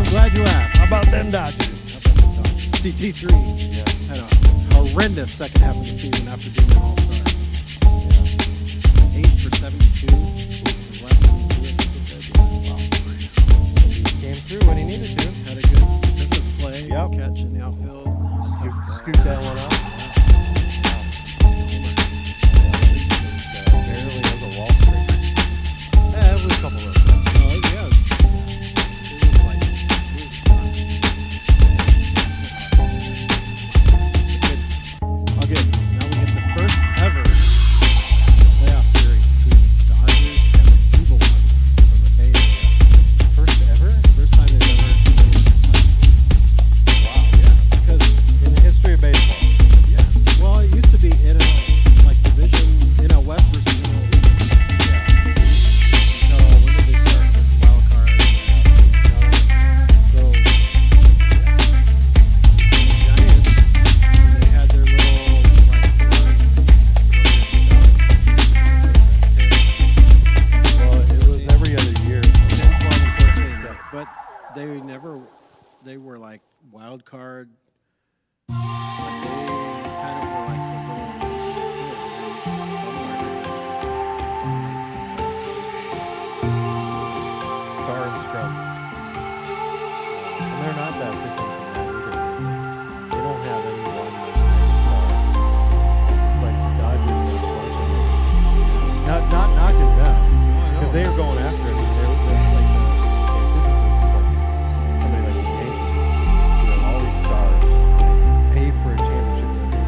glad you asked. How about them Dodgers? CT3 Yes. had a horrendous second half of the season after being an all-star. 8 for 72, less than you would think. Wow. He came through when he needed to. Had a good defensive play, Yep. catch in the outfield. Scoop that one up. Barely as a wall streak. Yeah, it was a couple of those. Oh, yeah. It was like, I'll get, now we get the first ever playoff series between the Dodgers and the Evil Ones from the Bay Area. First ever? First time they've ever played. Wow. Yeah, because, In the history of baseball. yeah. Well, it used to be in a, like, division, in a West versus in a East. So when did they start with wild cards? So, yeah. The Giants, when they had their little, like, Well, it was every other year. 10, 12, and 14. But they were like wild card. Like they kind of were like the little ones in the Star and Scrubs. And they're not that different from that either. They don't have anyone like star. It's like the Dodgers and a bunch of those. Not knocking them. Because they were going after it. I mean, they're like the antithesis of like somebody like the Yankees who have all these stars and they paid for a championship and they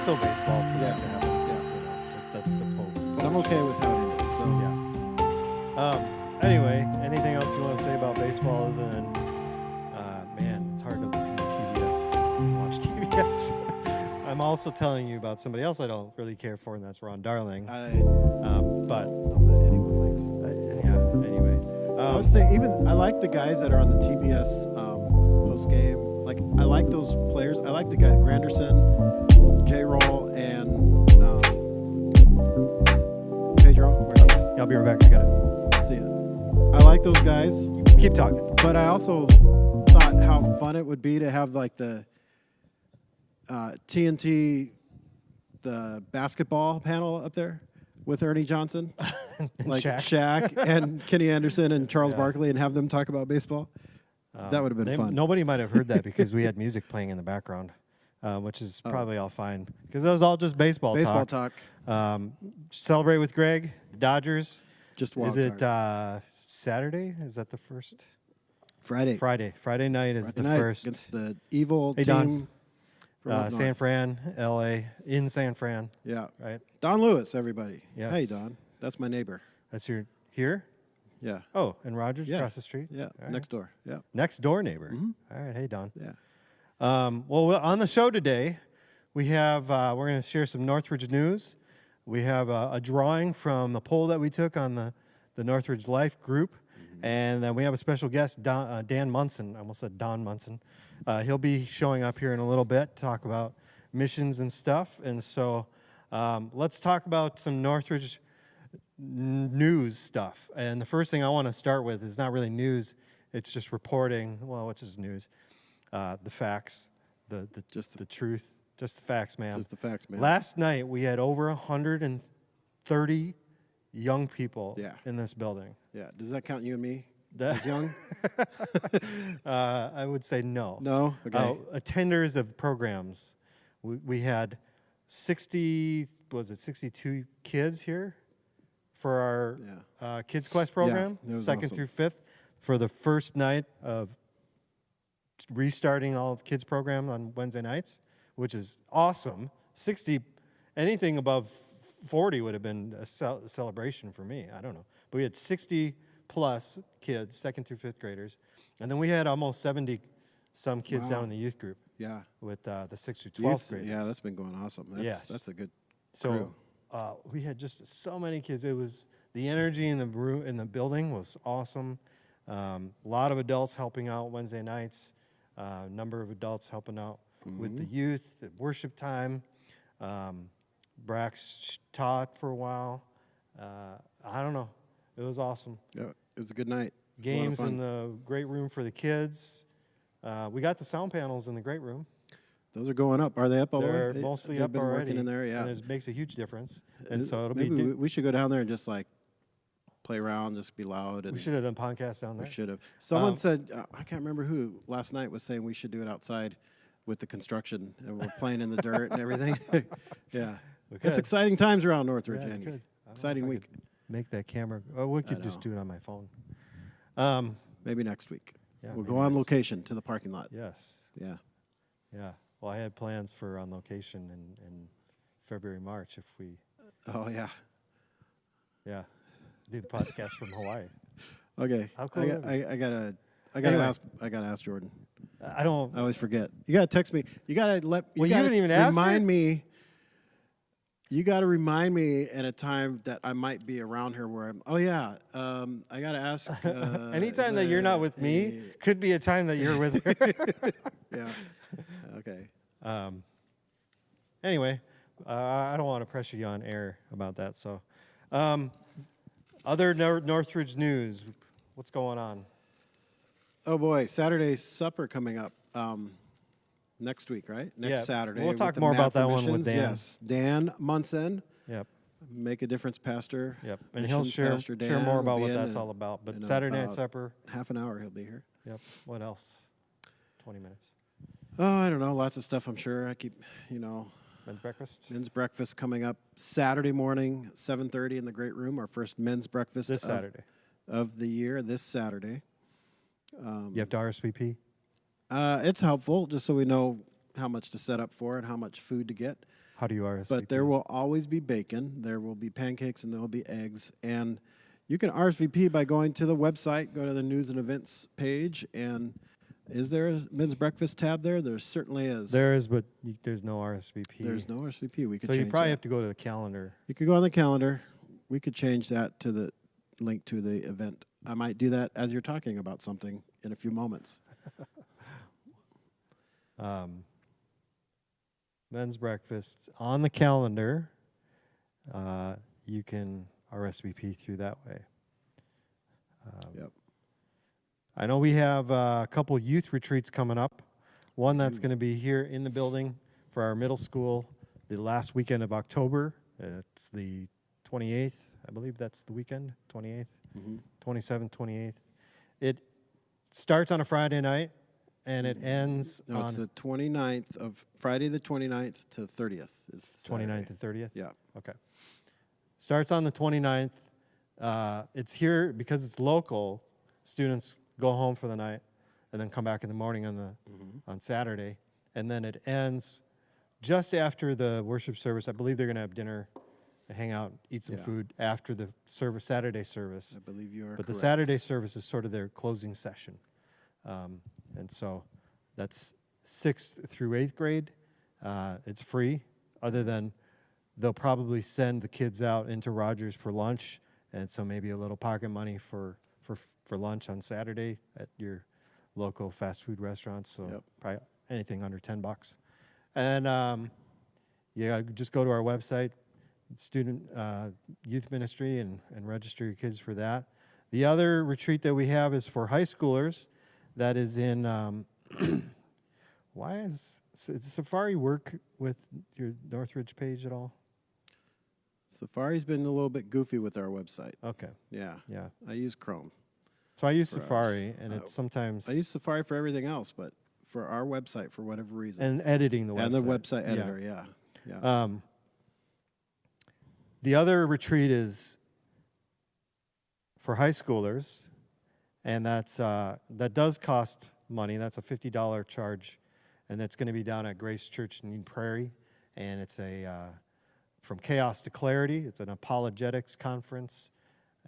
still baseball for that to Yeah. happen. That's the Pope. But I'm okay with how it ended. So Yeah. Anyway, anything else you want to say about baseball other than, man, it's hard to listen to TBS and watch TBS. I'm also telling you about somebody else I don't really care for, and that's Ron Darling. But I'm not anyone likes. anyway. I was thinking, even I like the guys that are on the TBS post game. Like I like those players. I like the guy Granderson, J. Roll, and Pedro. Martinez. I'll be right back. I gotta See ya. I like those guys, keep talking. but I also thought how fun it would be to have like the TNT, the basketball panel up there with Ernie Johnson, like Shaq and Kenny Anderson and Charles Barkley, and have them talk about baseball. That would have been fun. Nobody might have heard that because we had music playing in the background, which is probably all fine because it was all just baseball talk. Celebrate with Greg, the Dodgers. Just wild Is it card. Saturday? Is that the first? Friday Friday night is the night first. against the evil Hey, team Don. from up San north. Fran, LA, in San Fran. Yeah, Right. Don Lewis, everybody. Yes. Hey, Don, that's my neighbor. That's your here. Yeah, Oh, in Rogers, Yeah. across the street. yeah, All right. next door. Yeah, Next door neighbor. All right. Hey, Don. yeah. Well, on the show today, we have we're going to share some Northridge news. We have a drawing from the poll that we took on the Northridge Life group, and then we have a special guest, Dan Munson. I almost said Don Munson. He'll be showing up here in a little bit to talk about missions and stuff. And so let's talk about some Northridge news stuff. And the first thing I want to start with is not really news. It's just reporting. Well, which is news? The facts, the truth, just the facts, man. Just the facts, man. Last night we had over 130 young people Yeah. in this building. Yeah. Does that count you and me That- as young? I would say no. No. Okay. Attenders of programs. We had 62 kids here for our Kids Quest program, it was second awesome. through fifth, for the first night of restarting all of kids program on Wednesday nights, which is awesome. 60, anything above 40 would have been a celebration for me. I don't know. But we had 60 plus kids, second through fifth graders. And then we had almost 70 some kids down in the youth group Yeah. with the 6 through 12th Youth, graders. yeah, that's been going awesome. Yes. That's a good So crew. we had just so many kids. It was the energy in the room in the building was awesome. A lot of adults helping out Wednesday nights. Number of adults helping out with the youth, the worship time. Brax taught for a while. I don't know. It was awesome. Yeah, it was a good night. It was a lot of Games in fun. the great room for the kids. We got the sound panels in the great room. Those are going up. Are they up all the way? They're mostly They've up been already. working in there. Yeah. And it makes a huge difference. And so it'll Maybe be. we should go down there and just like play around, just be loud. And We should have done podcasts down We there. should have. Someone said, I can't remember who last night was saying we should do it outside with the construction, and we're playing in the dirt and everything. Yeah, We it's could. exciting times around Northridge, Yeah, we Andy. could. I don't know Exciting if I week. could Make that camera. Oh, we could just know. do it on my phone. Maybe next week. Yeah, We'll maybe go on next- location to the parking lot. Yes. Yeah. Yeah. Well, I had plans for on location in February, March if we, Oh yeah. do the podcast from Hawaii. Okay. How cool I would gotta Anyway. ask Jordan. I don't. I always forget. You gotta text me. You gotta Well, you didn't even ask remind her? me. You gotta remind me at a time that I might be around her where I'm. Oh yeah. I gotta ask. Anytime that you're not with me could be a time that you're with her. Yeah. Okay. Anyway, I don't want to pressure you on air about that. So, other Northridge news. What's going on? Oh boy, Saturday supper coming up next week, right? Next Yeah, Saturday. we'll with talk the more about Mad that one with Missions. Dan. Yes, Dan Munson, Yep. Make a Difference pastor. Yep. And he'll Missions share pastor more Dan will about be what in that's in- all about. But in Saturday night about supper. Half an hour he'll be here. Yep. What else? 20 minutes. Oh, I don't know. Lots of stuff. I'm sure. I keep, Men's breakfast. men's breakfast coming up Saturday morning, 7:30 in the great room. Our first men's breakfast This Saturday. of the year. This Saturday. You have to RSVP. It's helpful just so we know how much to set up for and how much food to get. How do you RSVP? But there will always be bacon. There will be pancakes, and there will be eggs. And you can RSVP by going to the website, go to the news and events page, and is there a men's breakfast tab there? There certainly is. There is, but there's no RSVP. There's no RSVP. We could so change you probably that. have to go to the calendar. You could go on the calendar. We could change that to the link to the event. I might do that as you're talking about something in a few moments. Men's breakfast on the calendar. You can RSVP through that way. Yep. I know we have a couple youth retreats coming up. One that's going to be here in the building for our middle school the last weekend of October. It's the 28th. I believe that's the weekend, 28th, 27th, 28th. It starts on a Friday night, and it ends No, on it's the 29th of Friday the 29th to 30th is the Saturday. 29th and 30th? Yeah. Okay. Starts on the 29th. It's here because it's local. Students go home for the night and then come back in the morning on Saturday. And then it ends just after the worship service. I believe they're going to have dinner, hang out, eat some food after the Saturday service. I believe you are But correct. the Saturday service is sort of their closing session. And so that's 6th through 8th grade. It's free, other than they'll probably send the kids out into Rogers for lunch, and so maybe a little pocket money for lunch on Saturday at your local fast food restaurants. So probably anything under $10. And just go to our website, student youth ministry, and register your kids for that. The other retreat that we have is for high schoolers. That is in, does Safari work with your Northridge page at all? Safari's been a little bit goofy with our website. Okay. Yeah. Yeah. I use Chrome. So I use For Safari, ours. and it's sometimes... I use Safari for everything else, but for our website, for whatever reason. And editing the website. And the website editor, yeah. The other retreat is for high schoolers, and that does cost money. That's a $50 charge, and that's going to be down at Grace Church in Eden Prairie, and it's from chaos to clarity. It's an apologetics conference,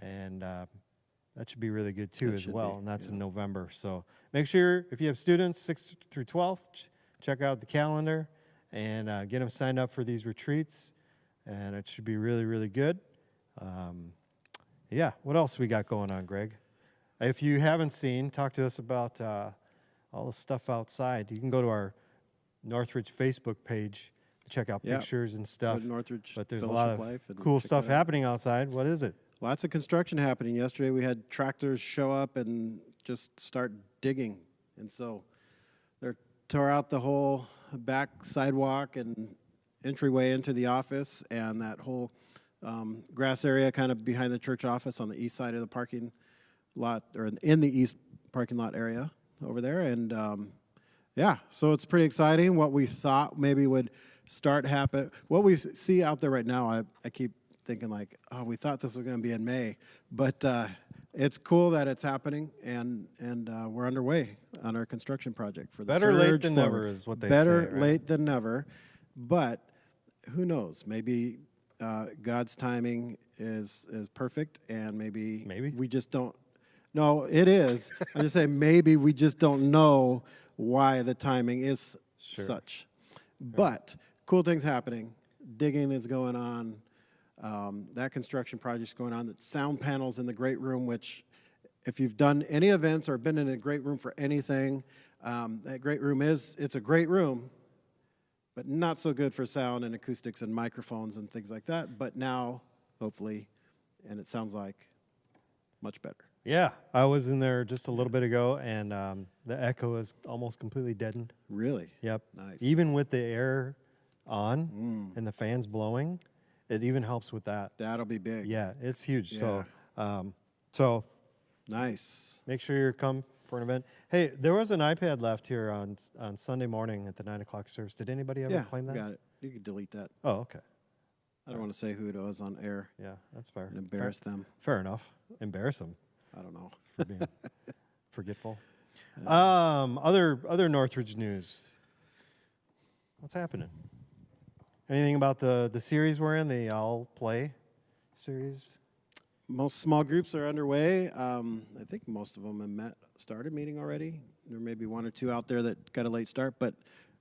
and that should be really good too as well, and that's in November. So make sure, if you have students 6th through 12th, check out the calendar and get them signed up for these retreats, and it should be really, really good. What else we got going on, Greg? If you haven't seen, talk to us about all the stuff outside. You can go to our Northridge Facebook page, check out pictures and stuff. Northridge but there's a Fellowship lot of Life and cool check stuff that out. happening outside. What is it? Lots of construction happening. Yesterday we had tractors show up and just start digging. And so they tore out the whole back sidewalk and entryway into the office, and that whole grass area kind of behind the church office on the east side of the parking lot, or in the east parking lot area over there. And so it's pretty exciting. What we thought maybe would start happen, what we see out there right now, I keep thinking like, oh, we thought this was going to be in May, but it's cool that it's happening, and we're underway on our construction project for the Better late surge than forward. never is what they Better say, right? late than never, but who knows? Maybe God's timing is perfect, and maybe we just don't. No, it is. I'm just saying maybe we just don't know why the timing is such. But cool things happening. Digging is going on. That construction project's going on. The sound panels in the great room, which if you've done any events or been in a great room for anything, that great room it's a great room, but not so good for sound and acoustics and microphones and things like that. But now, hopefully, and it sounds like much better. Yeah, I was in there just a little bit ago, and the echo is almost completely deadened. Really? Yep. Nice. Even with the air on and the fans blowing, it even helps with that. That'll be big. Yeah, it's huge. Yeah. So Nice. make sure you come for an event. Hey, there was an iPad left here on Sunday morning at the 9 o'clock service. Did anybody ever claim that? Got it. You can delete that. Oh, okay. I don't want to say who it was on air Yeah, that's fair. and embarrass them. Fair enough. Embarrass them I don't know. for being forgetful. Other Northridge news. What's happening? Anything about the series we're in, the All Play series? Most small groups are underway. I think most of them have started meeting already. There may be one or two out there that got a late start, but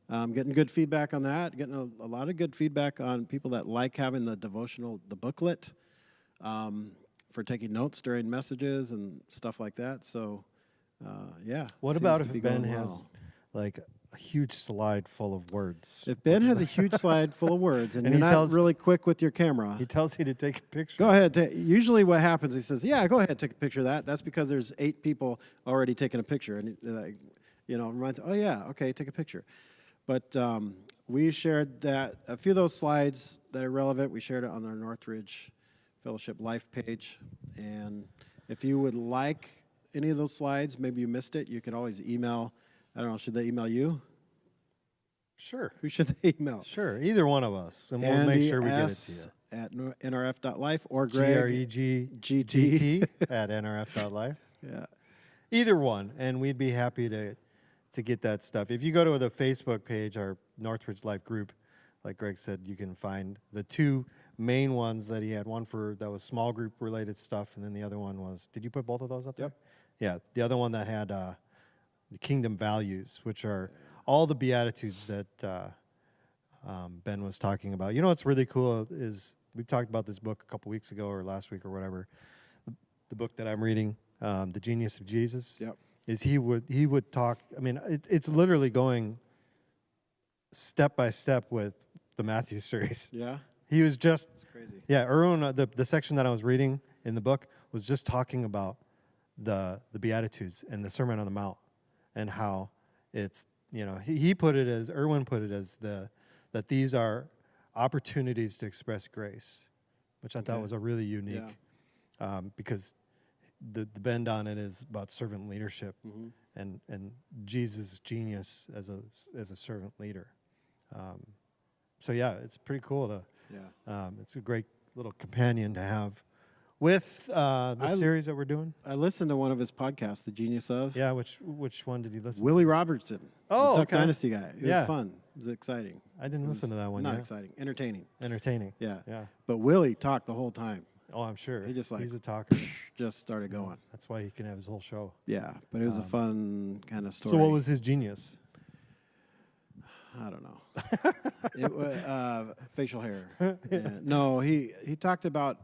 getting good feedback on that. Getting a lot of good feedback on people that like having the devotional, the booklet, for taking notes during messages and stuff like that. So, yeah. What seems about to if be Ben going has well. like a huge slide full of words? If Ben has a huge slide full of words and, And you're he not tells- really quick with your camera, He tells you to take a picture. go ahead. Usually what happens, he says, yeah, go ahead, take a picture of that. That's because there's 8 people already taking a picture. And, reminds, oh, yeah, okay, take a picture. But we shared that, a few of those slides that are relevant, we shared it on our Northridge Fellowship Life page. And if you would like any of those slides, maybe you missed it, you could always email. I don't know, should they email you? Sure. Who should they email? Sure. Either one of us. And we'll make sure we get it to you. at nrf.life or Greg. GREGGT at nrf.life. Yeah. Either one. And we'd be happy to get that stuff. If you go to the Facebook page, our Northridge Life group, like Greg said, you can find the 2 main ones that he had. One that was small group related stuff, and then the other one was, did you put both of those up there? Yeah. The other one that had the kingdom values, which are all the Beatitudes that Ben was talking about. You know what's really cool is we talked about this book a couple weeks ago or last week or whatever. The book that I'm reading, The Genius of Jesus. Yep. Is he would talk. I mean, it's literally going step by step with the Matthew series. Yeah. He was just It's crazy. Yeah, Erwin. The section that I was reading in the book was just talking about the Beatitudes and the Sermon on the Mount and how it's he put it as Erwin put it as that these are opportunities to express grace, which I thought was a really unique because the bend on it is about servant leadership and Jesus' genius as a servant leader. So yeah, it's pretty cool to it's a great little companion to have with the series that we're doing. I listened to one of his podcasts, The Genius of. Yeah, which one did you listen Willie Robertson. Oh, the Duck okay. Dynasty guy. It was fun. It was exciting. to? I didn't listen to that one Not yet. exciting. Entertaining. Entertaining. Yeah. Yeah. But Willie talked the whole time. Oh, I'm sure. He He's a talker. Just started going. That's why he can have his whole show. Yeah. But it was a fun kind of story. So what was his genius? I don't know. It was facial hair. Yeah. No, he talked about,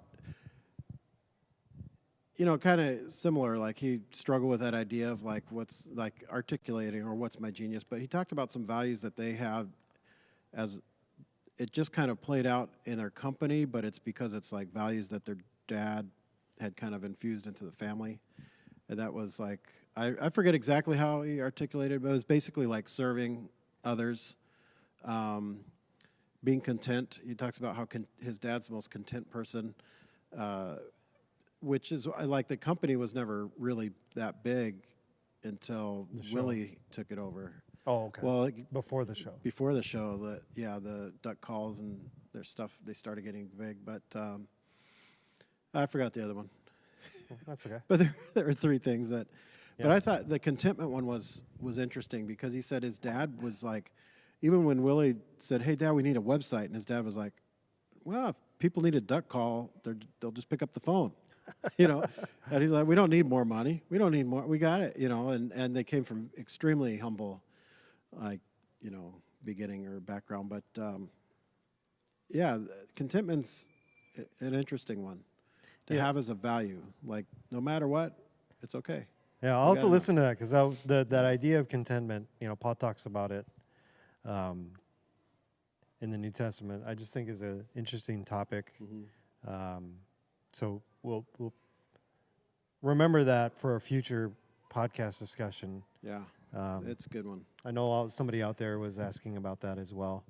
kind of similar. Like he struggled with that idea of like what's like articulating or what's my genius. But he talked about some values that they have as it just kind of played out in their company, but it's because it's like values that their dad had kind of infused into the family. And that was like, I forget exactly how he articulated, but it was basically like serving others, being content. He talks about how his dad's the most content person, which is like the company was never really that big until Willie took it over. Oh, okay. Well, before the show. Before the show, the duck calls and their stuff, they started getting big. But I forgot the other one. That's okay. But there were 3 things that. Yeah. But I thought the contentment one was interesting because he said his dad was like, even when Willie said, "Hey, Dad, we need a website," and his dad was like, "Well, if people need a duck call, they'll just pick up the phone." And he's like, "We don't need more money. We don't need more. We got it." And they came from extremely humble, beginning or background. But contentment's an interesting one to have as a value. Like no matter what, it's okay. Yeah, I'll have to listen to that because that idea of contentment, Paul talks about it in the New Testament. I just think is an interesting topic. So we'll remember that for a future podcast discussion. Yeah, it's a good one. I know somebody out there was asking about that as well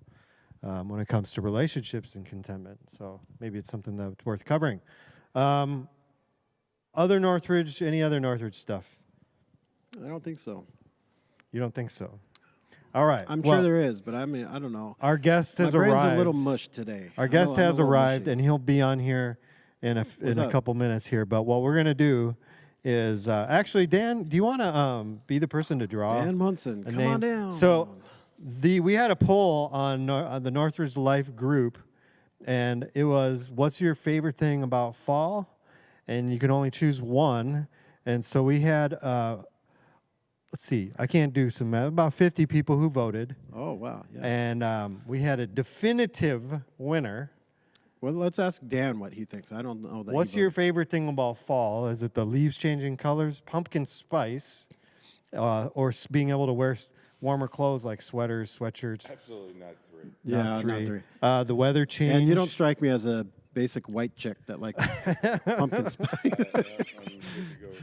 when it comes to relationships and contentment. So maybe it's something that's worth covering. Any other Northridge stuff? I don't think so. You don't think so? All right. I'm sure there is, but I mean, I don't know. Our guest has My brain's arrived. a little mush today. Our guest has arrived, mushy. and he'll be on here in a couple minutes here. But what we're going to do is, actually, Dan, do you want to be the person to draw Dan Munson, a come name? on down. So we had a poll on the Northridge Life group, and it was, what's your favorite thing about fall? And you can only choose one. And so we had, let's see, I can't do some math, about 50 people who voted. Oh, wow. Yeah. And we had a definitive winner. Well, let's ask Dan what he thinks. I don't know that. What's your favorite thing about fall? Is it the leaves changing colors, pumpkin spice, or being able to wear warmer clothes like sweaters, sweatshirts? Absolutely not 3. Yeah, Not three. not 3. The weather change. And you don't strike me as a basic white chick that likes pumpkin spice.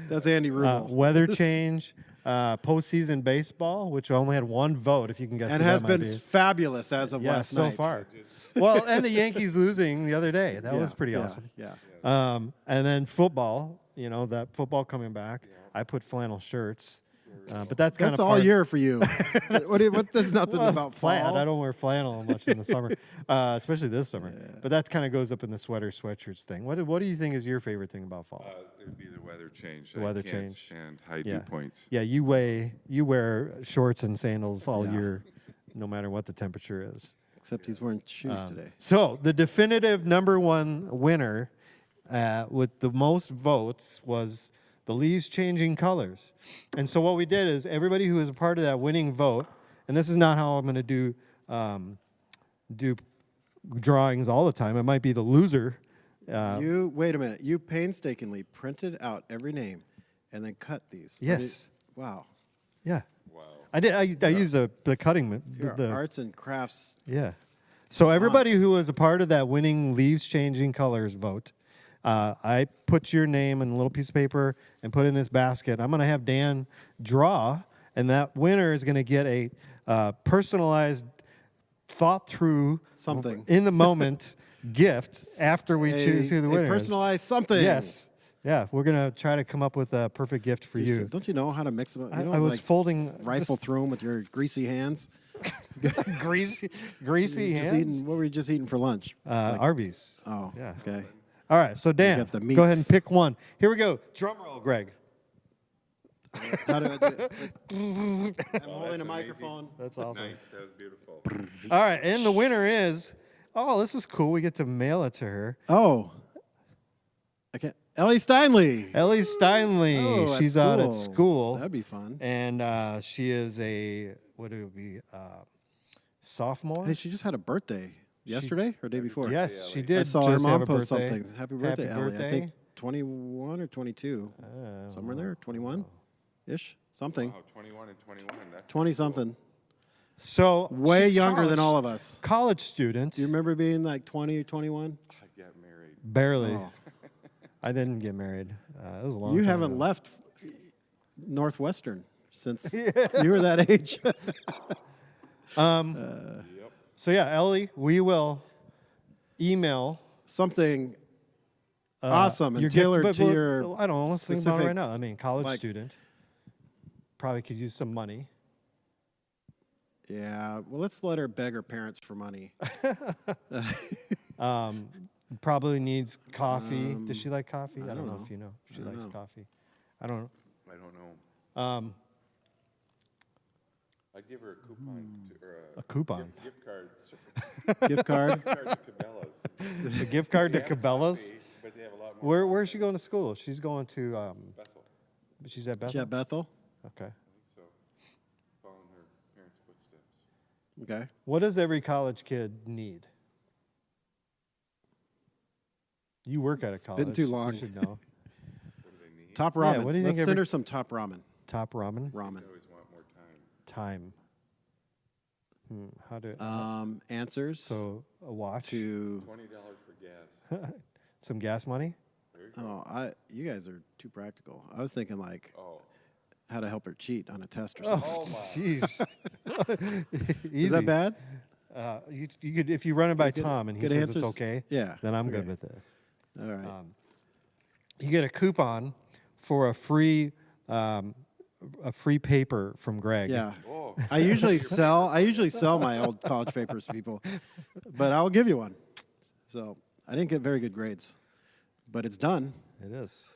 That's Andy Rubel. Weather change, postseason baseball, which only had one vote, if you can guess. And who has that might been be. fabulous as of last so night. far. Well, and the Yankees losing the other day. That was pretty awesome. Yeah. And then football, that football coming back. I put flannel shirts. But that's kind That's of all year for you. What there's nothing about flat. fall. I don't wear flannel much in the summer, especially this summer. Yeah. But that kind of goes up in the sweatshirts thing. What do you think is your favorite thing about fall? It would be the weather change. The weather I can't change. stand high dew points. Yeah, you wear shorts and sandals all year, no matter what the temperature is. Except he's wearing shoes today. So the definitive number one winner with the most votes was the leaves changing colors. And so what we did is everybody who was a part of that winning vote, and this is not how I'm going to do drawings all the time. It might be the loser. Wait a minute. You painstakingly printed out every name and then cut these. Yes. Wow. Yeah. Wow. I did. I used the cutting. The arts and crafts. Yeah. So everybody who was a part of that winning leaves changing colors vote, I put your name in a little piece of paper and put it in this basket. I'm going to have Dan draw, and that winner is going to get a personalized, thought through, something in the moment gift after we choose who the winner is. Personalized something. Yes. Yeah, we're going to try to come up with a perfect gift for you. Don't you know how to mix them up? I was folding. Rifle through them with your greasy hands. greasy hands? What were you just eating for lunch? Arby's. Oh, yeah. Okay. All right, so Dan, got the go ahead and meats. pick one. Here we go. Drum roll, Greg. How do I do it? I'm holding a microphone. That's awesome. Nice. That was beautiful. All right, and the winner is, this is cool. We get to mail it to her. Oh. I can't. Ellie Steinle. Ellie Steinle. Oh, She's out at school. That'd be fun. And she is sophomore? Hey, she just had a birthday. Yesterday or day before? Yes, she did. I saw her just have mom a post birthday. something. Happy birthday, Happy Ellie. birthday. I think 21 or 22. Somewhere in there. 21-ish. Something. Wow, 21 and 21. That's 20-something. So Way she's younger than all of us. College student. Do you remember being like 20 or 21? I got married. Barely. Oh. I didn't get married. It was a long You time haven't ago. left Northwestern since you were that age. So yeah, Ellie, we will email Something awesome and your tailored gift, to but your I don't know. Let's think about it specific right now. I mean, college likes. student probably could use some money. Yeah, well, let's let her beg her parents for money. Probably needs coffee. Does she like coffee? I don't know know. if you know. If she I don't likes know. coffee. I don't know. I don't know. Um, I'd give her a coupon a coupon. gift card. Gift card. Gift card to Cabela's. A gift card to They have Cabela's. coffee, but they have a lot more. Where's she going to school? She's going to. Bethel. She's at Bethel. Jet Bethel. Okay. I think so. Following her parents' footsteps. Okay. What does every college kid need? You work at a college. been too long. You should know. What do they need? Top ramen. what do you think Let's send every- her some top ramen. Top ramen. Ramen. They always want more time. Time. How do Answers so a watch? to. $20 for gas. Some gas money? There you go. Oh, you guys are too practical. I was thinking like Oh. how to help her cheat on a test or something. Oh, my. Jeez. Easy. Is that bad? You could if you run it by Good- Tom and he good says answers? it's okay. Yeah. Then I'm Okay. good with it. All right. You get a coupon for a free paper from Greg. Yeah. Oh. I usually sell my old college papers to people, but I'll give you one. So I didn't get very good grades, but it's done. It is.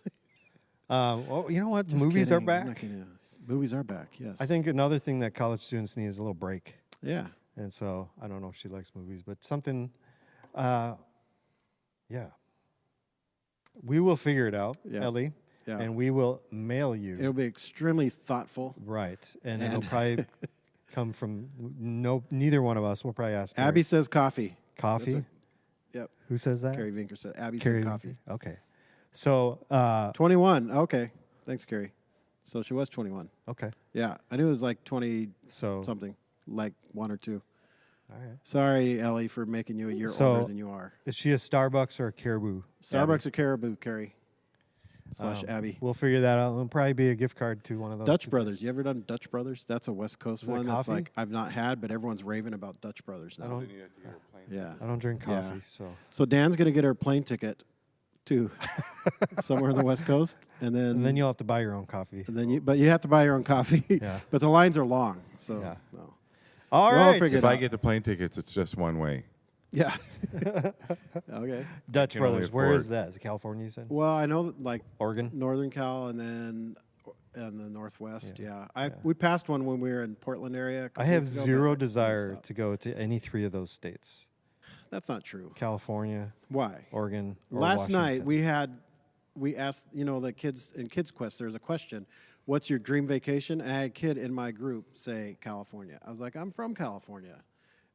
Well, you know what? Just Movies are kidding. I'm not back. gonna- Movies are back. Yes. I think another thing that college students need is a little break. Yeah. And so I don't know if she likes movies, but something, yeah. We will figure it out, Yeah. Ellie, Yeah. and we will mail you. It'll be extremely thoughtful. Right, and it'll probably come from neither one of us. We'll probably ask Abby says coffee. coffee. That's Yep. Who says that? Carrie Vinker said. Abby Carrie said coffee. Okay, so 21. Okay. Thanks, Carrie. So she was 21. okay, Yeah. I knew it was like 20 so something, like 1 or 2. all right. Sorry, Ellie, for making you a year So- older than you are. Is she a Starbucks or a Caribou? Starbucks or Caribou, Carrie. Abby? / Abby. We'll figure that out. It'll probably be a gift card to one of those. Dutch two Brothers. places. You ever done Dutch Brothers? That's a West Coast Is it one. That's coffee? like I've not had, but everyone's raving about Dutch Brothers now. Then you have to get a plane. Yeah. I don't drink Yeah. coffee, so So Dan's gonna get her plane ticket to somewhere on the West Coast, and then you'll have to buy your own coffee. but you have to buy your own coffee. Yeah. But the lines are long, so Yeah. no. All We'll right, figure it If I out. get the plane tickets, it's just one way. Yeah. Okay. Dutch can only Brothers. Where afford- is that? Is it California? You said Well, I know that, like Oregon. Northern Cal, and then and the Northwest. Yeah. Yeah. We passed one when we were in Portland area. a I couple have weeks ago, zero but desire stopped. to go to any three of those states: That's not true. California, Why? Oregon, or Last night Washington. we asked, the kids in Kids Quest, there's a question, what's your dream vacation? And I had a kid in my group say California. I was like, I'm from California.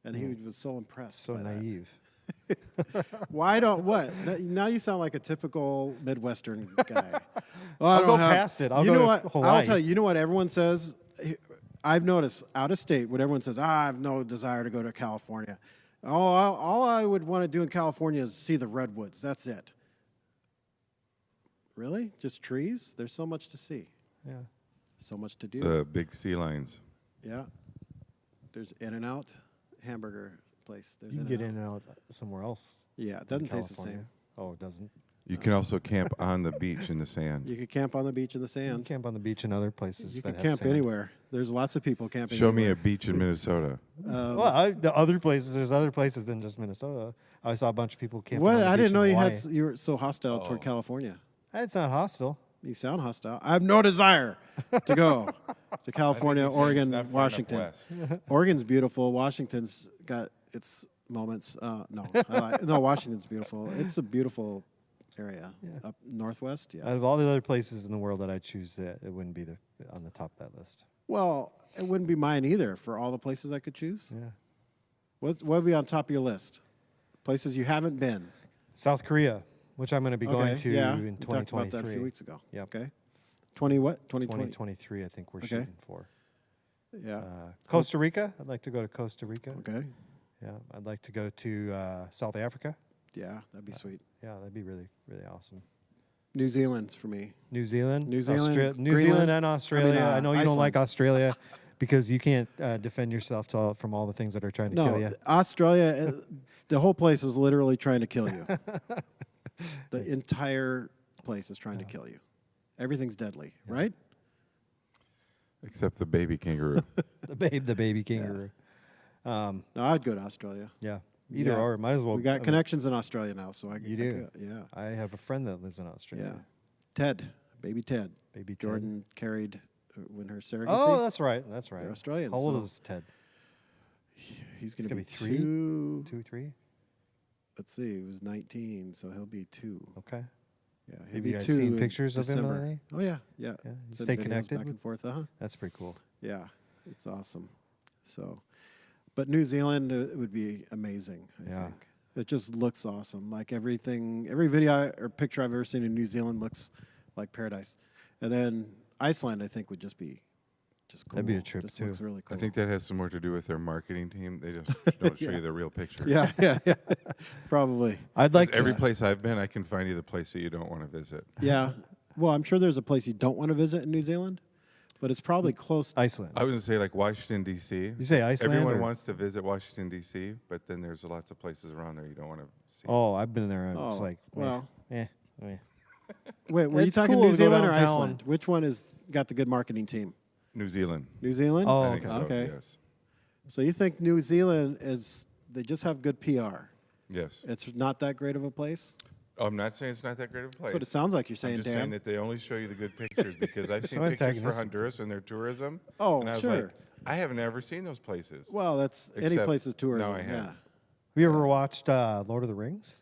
And he was so impressed. So by that. naive. Why don't what? Now you sound like a typical Midwestern guy. Well, I I'll don't go have- past it. I'll you go know to what? Hawaii. I'll tell you. You know what everyone says? I've noticed out of state when everyone says, I have no desire to go to California. All I would want to do in California is see the redwoods. That's it. Really? Just trees? There's so much to see. Yeah. So much to do. The big sea lions. Yeah. There's In-N-Out hamburger place. There's You can get in and out somewhere else. Yeah, it in doesn't taste the California. same. Oh, it doesn't. You can also camp on the beach in the sand. You could camp on the beach in the You can sand. camp on the beach in other places. You that can have camp sand. anywhere. There's lots of people camping. Show me a anywhere. beach in Minnesota. Well, the other places. There's other places than just Minnesota. I saw a bunch of people camping. What? on the I beach didn't know in you Hawaii. you were so hostile toward Oh. California. It's not hostile. You sound hostile. I have no desire to go to California, it's Oregon, not far enough Washington. west. Oregon's beautiful. Washington's got its moments. No, Washington's beautiful. It's a beautiful area up northwest. Yeah. Out of all the other places in the world that I choose, it wouldn't be on the top of that list. Well, it wouldn't be mine either. For all the places I could choose, Yeah. what would be on top of your list? Places you haven't been. South Korea, which I'm going to be going to yeah. in We talked about 2023. that a few weeks ago. Yep. Okay. 20 what? 2020. 2023, I think we're Okay. shooting for. Yeah. Costa Rica. I'd like to go to Costa Rica. Okay. Yeah. I'd like to go to South Africa. Yeah, that'd be sweet. Yeah, that'd be really, really awesome. New Zealand's for me. New Zealand. New Zealand, New Greenland. Zealand and Australia. I know you don't Iceland. like Australia because you can't defend yourself from all the things that are trying to kill you. Australia, the whole place is literally trying to kill you. The entire place is trying to kill you. Everything's deadly, right? Except the baby kangaroo. The baby kangaroo. No, I'd go to Australia. Yeah. Either Yeah. or. Might as well. We got connections in Australia now, so I You I do? could- yeah. I have a friend that lives in Australia. Yeah. Ted, baby Ted. Baby Ted. Jordan carried when her surrogacy. Oh, that's right. That's right. They're Australian, How old so- is Ted? He's going to gonna be be 3? 2. 2, 3? Let's see, he was 19, so he'll be 2. Okay. Yeah, he'll Have be you guys 2 seen in pictures of him December. lately? Oh yeah, yeah. Yeah, you Send stay videos connected back with- and forth. That's pretty cool. Yeah, it's awesome. So, but New Zealand would be amazing. I Yeah. think it just looks awesome. Like every video or picture I've ever seen in New Zealand looks like paradise. And then Iceland, I think, would just be just cool. That'd be a trip, just too. Looks really cool. I think that has some more to do with their marketing team. They just don't show you the real picture. yeah, probably. I'd like to. Every place I've been, I can find you the place that you don't want to visit. Yeah. Well, I'm sure there's a place you don't want to visit in New Zealand, but it's probably close. Iceland. I was going to say like Washington, D.C. You say Iceland? Everyone or- wants to visit Washington, D.C., but then there's lots of places around there you don't want to see. Oh, I've been there. Oh, It's like, well. eh. Wait, were you It's talking cool New to go Zealand or downtown. Iceland? Which one has got the good marketing team? New Zealand. New Zealand? Oh, I think okay. so, Okay. Yes. So you think New Zealand they just have good PR. Yes. It's not that great of a place? I'm not saying it's not that great of a place. That's what it sounds like you're I'm saying, just Dan. saying that they only show you the good pictures because I've So seen pictures for antagonistic. Honduras and their tourism. Oh, and I was sure. like, I haven't ever seen those places. Well, that's any Except- place is tourism. no, I haven't. Yeah. Have you ever watched Lord of the Rings?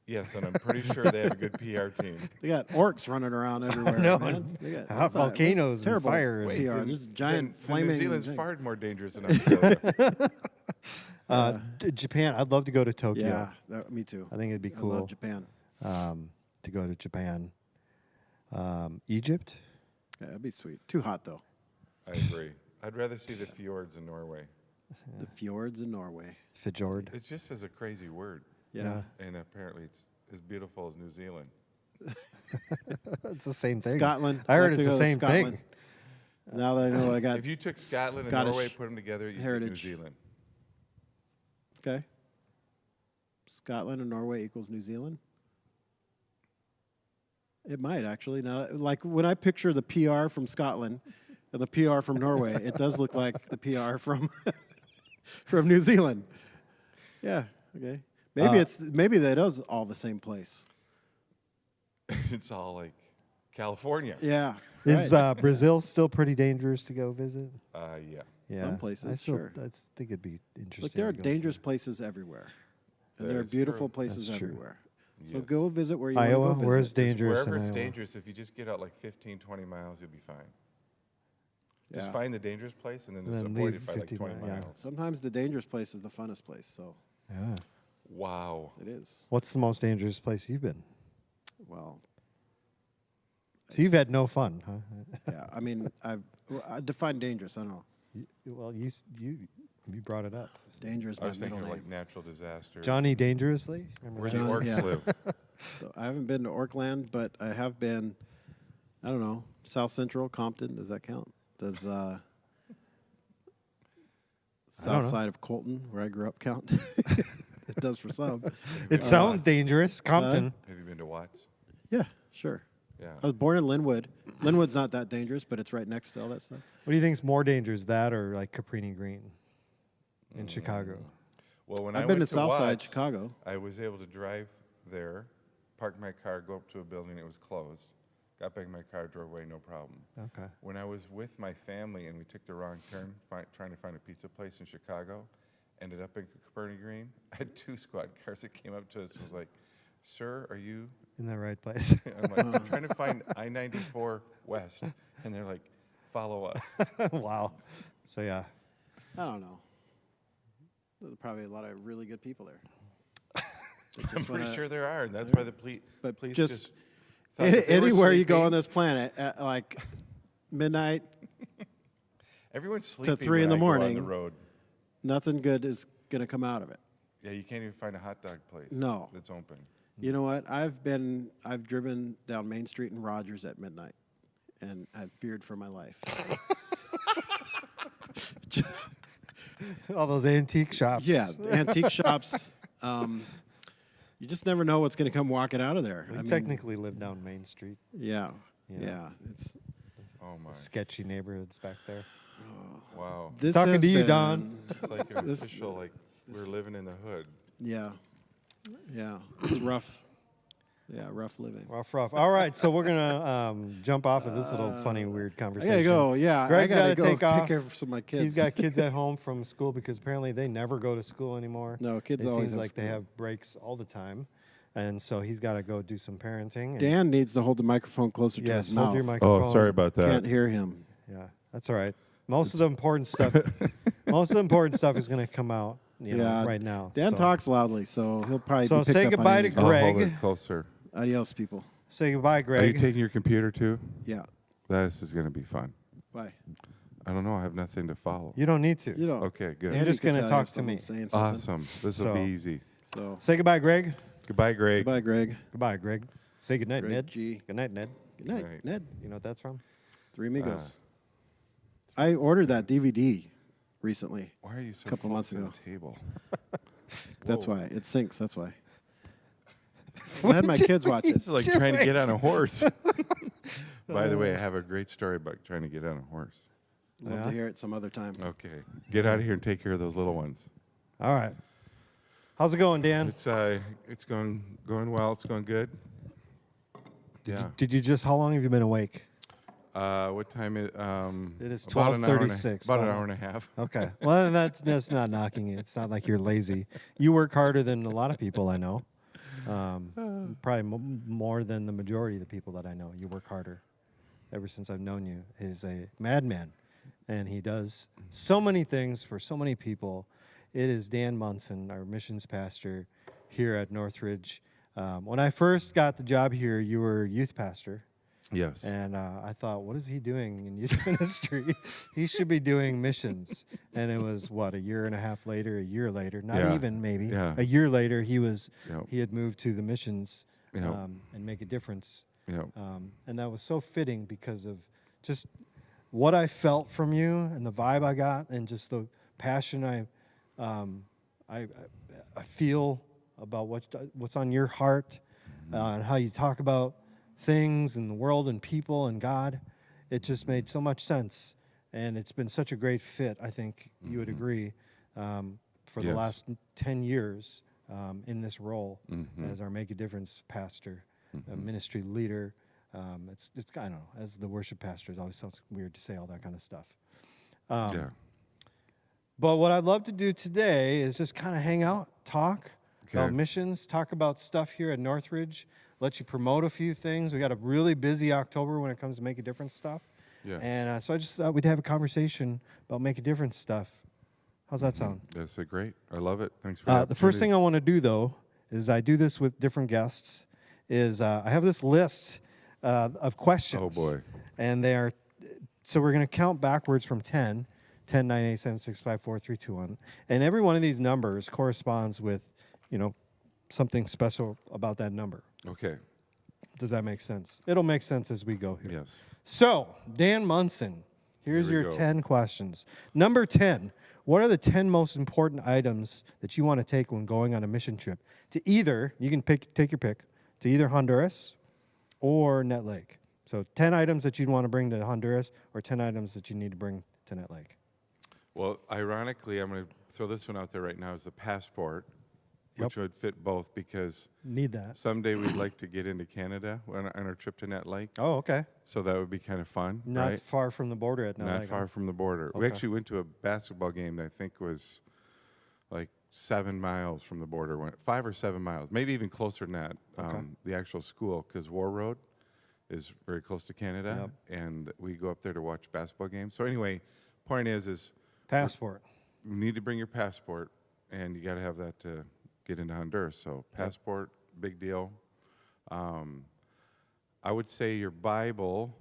Yes, and I'm pretty sure they have a good PR team. They got orcs running around everywhere. know. Man. They got Hot what's that? volcanoes What's and terrible fire and- PR. then- Just giant then flaming. New Zealand's thing. far more dangerous than Australia. Japan. I'd love to go to Tokyo. Yeah, me too. I think it'd be I cool love Japan. to go to Japan. Egypt. Yeah, that'd be sweet. Too hot though. I agree. I'd rather see the fjords in Norway. The fjords in Norway. Fjord. It just is a crazy word, Yeah. and apparently it's as beautiful as New Zealand. It's the same thing. Scotland. I heard I'd like it's to the go to same Scotland. thing. Now that I know I got If you took Scotland and Scottish Norway, put them together, you get New heritage. Zealand. Okay. Scotland and Norway equals New Zealand. It might actually. Now, like when I picture the PR from Scotland and the PR from Norway, it does look like the PR from from New Zealand. Yeah. Okay. Maybe that is all the same place. It's all like California. Yeah. Is right. Brazil still pretty dangerous to go visit? Yeah. Yeah, Some places, I still, sure. I think it'd be interesting. Look, there are to go dangerous see. places everywhere, and That there are is beautiful true. places That's true. everywhere. So Yes. go visit where you Iowa, want to go where's visit. dangerous Wherever in it's Iowa? dangerous, if you just get out like 15, 20 miles, you'll be fine. Just Yeah. find the dangerous place and then And just then avoid leave it by like 15 20 mi- yeah. miles. Sometimes the dangerous place is the funnest place. So Yeah. Wow. it is. What's the most dangerous place you've been? Well, So you've had no fun, huh? yeah. I mean, I define dangerous. I don't know. Well, you brought it up. Dangerous. I My was middle thinking name. like natural disaster. Johnny Dangerously? Remember Where that? the John- orcs yeah. live. So I haven't been to Orkland, but I have been. I don't know. South Central, Compton. Does that count? Does know. south side of Colton, where I grew up, count? It does for some. It sounds dangerous. Compton. Have you been to Watts? Yeah, sure. Yeah. I was born in Linwood. Linwood's not that dangerous, but it's right next to all that stuff. What do you think's more dangerous, that or like Caprini Green in Chicago? Well, when I've I been went to South Side, Watts, Chicago. I was able to drive there, park my car, go up to a building. It was closed. Got back in my car, drove away, no problem. Okay. When I was with my family and we took the wrong turn, trying to find a pizza place in Chicago, ended up in Copernic Green. I had 2 squad cars that came up to us and was like, "Sir, are you?" In the right place. I'm like, "I'm trying to find I-94 West," and they're like, "Follow us." Wow. So yeah. I don't know. There's probably a lot of really good people there. They I'm just pretty wanna- sure there are, and that's why the But police just just thought that they were anywhere you go sleeping. on this planet at like midnight, Everyone's sleeping 3 in when the I go on morning. the road. nothing good is going to come out of it. Yeah, you can't even find a hot dog place. No. That's open. You know what? I've driven down Main Street in Rogers at midnight, and I've feared for my life. All those antique shops. Yeah, the antique shops. You just never know what's going to come walking out of there. We I mean, technically live down Main Street. yeah, Yeah. yeah. It's Oh my! Sketchy neighborhoods back there. Wow. this Talking has to you, been- Don. It's like an This- official, like we're living in the hood. Yeah, yeah. It's rough. Yeah, rough living. Rough. All right, so we're gonna jump off of this little funny, weird I conversation. gotta go. Yeah, Greg's I gotta gotta go take off. care of some of my kids. He's got kids at home from school because apparently they never go to school anymore. No, kids It always seems have like they school. have breaks all the time, and so he's got to go do some parenting. And Dan needs to hold the microphone closer to yes, his mouth. hold your microphone. Oh, sorry about that. Can't hear him. Yeah, that's all right. Most of the important stuff, is going to come out, Yeah, right now. Dan so. talks loudly, so he'll probably So be picked say up on goodbye to anything. Greg. I'll hold it closer. Adios, people. Say goodbye, Are you Greg. taking your computer too? Yeah. This is going to be fun. Bye. I don't know. I have nothing to follow. You don't need to. You don't. Okay, good. Andy just could gonna tell you talk if to me. someone's saying something. Awesome. This So- will be easy. So Say goodbye, Greg. Goodbye, Greg. goodbye, Greg. Goodbye, Greg. Say goodnight, Greg Ned. G. Good night, Ned. Good night, Right. Ned. You know what that's from? Three Amigos. I ordered that DVD recently. Why are you so Couple close months to ago. the table? That's Whoa. why it syncs. That's why. I had my kids watch it. It's like trying to get on a horse. By the way, I have a great story about trying to get on a horse. Love Yeah? to hear it some other time. Okay. Get out of here and take care of those little ones. All right. How's it going, Dan? It's going well. It's going good. Yeah. Did you just? How long have you been awake? What time is? It is about an hour and a- 12:36. About an hour and a half. Okay. Well, that's not knocking it. It's not like you're lazy. You work harder than a lot of people I know. Probably more than the majority of the people that I know. You work harder. Ever since I've known you, he's a madman, and he does so many things for so many people. It is Dan Munson, our missions pastor here at Northridge. When I first got the job here, you were youth pastor. Yes. And I thought, what is he doing in youth ministry? He should be doing missions. And it was, a year and a half later, a year later, not even maybe. Yeah. A year later, he Yep. had moved to the missions Yep. and make a difference. Yep. And that was so fitting because of just what I felt from you and the vibe I got and just the passion I feel about what's on your heart and how you talk about things and the world and people and God. It just made so much sense, and it's been such a great fit. I think you would agree for the last 10 years in this role as our Make a Difference pastor, a ministry leader. It's I don't know, as the worship pastor, it always sounds weird to say all that kind of stuff. But what I'd love to do today is just kind of hang out, talk about missions, talk about stuff here at Northridge, let you promote a few things. We got a really busy October when it comes to Make a Difference stuff. Yes. And so I just thought we'd have a conversation about Make a Difference stuff. How's that sound? That's great. I love it. Thanks for the first thing I want to do, though, is I do this with different guests, is I have this list of questions. Oh, boy. And they are, so we're going to count backwards from 10, 10, 9, 8, 7, 6, 5, 4, 3, 2, 1. And every one of these numbers corresponds with, something special about that number. Okay. Does that make sense? It'll make sense as we go here. Yes. So, Dan Munson, here's Here we your go. 10 questions. Number 10, what are the 10 most important items that you want to take when going on a mission trip? To either, you can take your pick, to either Honduras or Net Lake. So 10 items that you'd want to bring to Honduras or 10 items that you need to bring to Net Lake. Well, ironically, I'm going to throw this one out there right now as the passport, which would fit both because Need that. someday we'd like to get into Canada on our trip to Net Lake. Oh, okay. So that would be kind of fun, Not right? far from the border at Net Not Lake. far from the border. We Okay. actually went to a basketball game that I think was like 7 miles from the border, 5 or 7 miles, maybe even closer than that. Okay. The actual school, because War Road is very close to Canada, and we go up there to watch basketball games. So anyway, point is Passport. you need to bring your passport, and you got to have that to get into Honduras. So passport, big deal. I would say your Bible,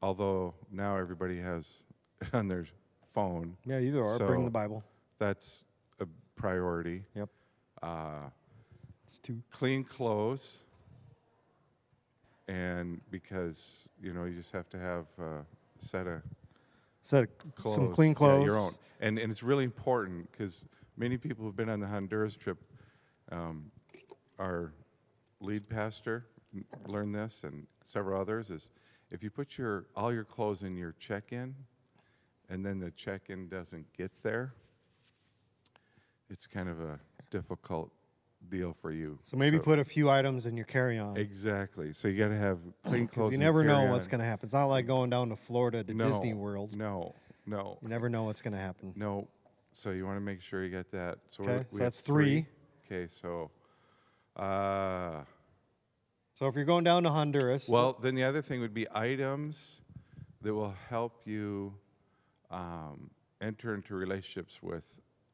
although now everybody has it on their phone. Yeah, either or. So Bring the Bible. That's a priority. Yep. It's 2. Clean clothes, and because you just have to have a set of So clothes. some clean clothes. Yeah, your own. And it's really important because many people who've been on the Honduras trip, our lead pastor learned this, and several others, is if you put all your clothes in your check-in, and then the check-in doesn't get there, it's kind of a difficult deal for you. So maybe put a few items in your carry-on. Exactly. So you got to have clean clothes. Because you in your never know carry-on. what's going to happen. It's not like going down to Florida to Disney World. No. You never know what's going to happen. No. So you want to make sure you get that. So Okay, we so have that's 3. Okay, so So if you're going down to Honduras. well, then the other thing would be items that will help you enter into relationships with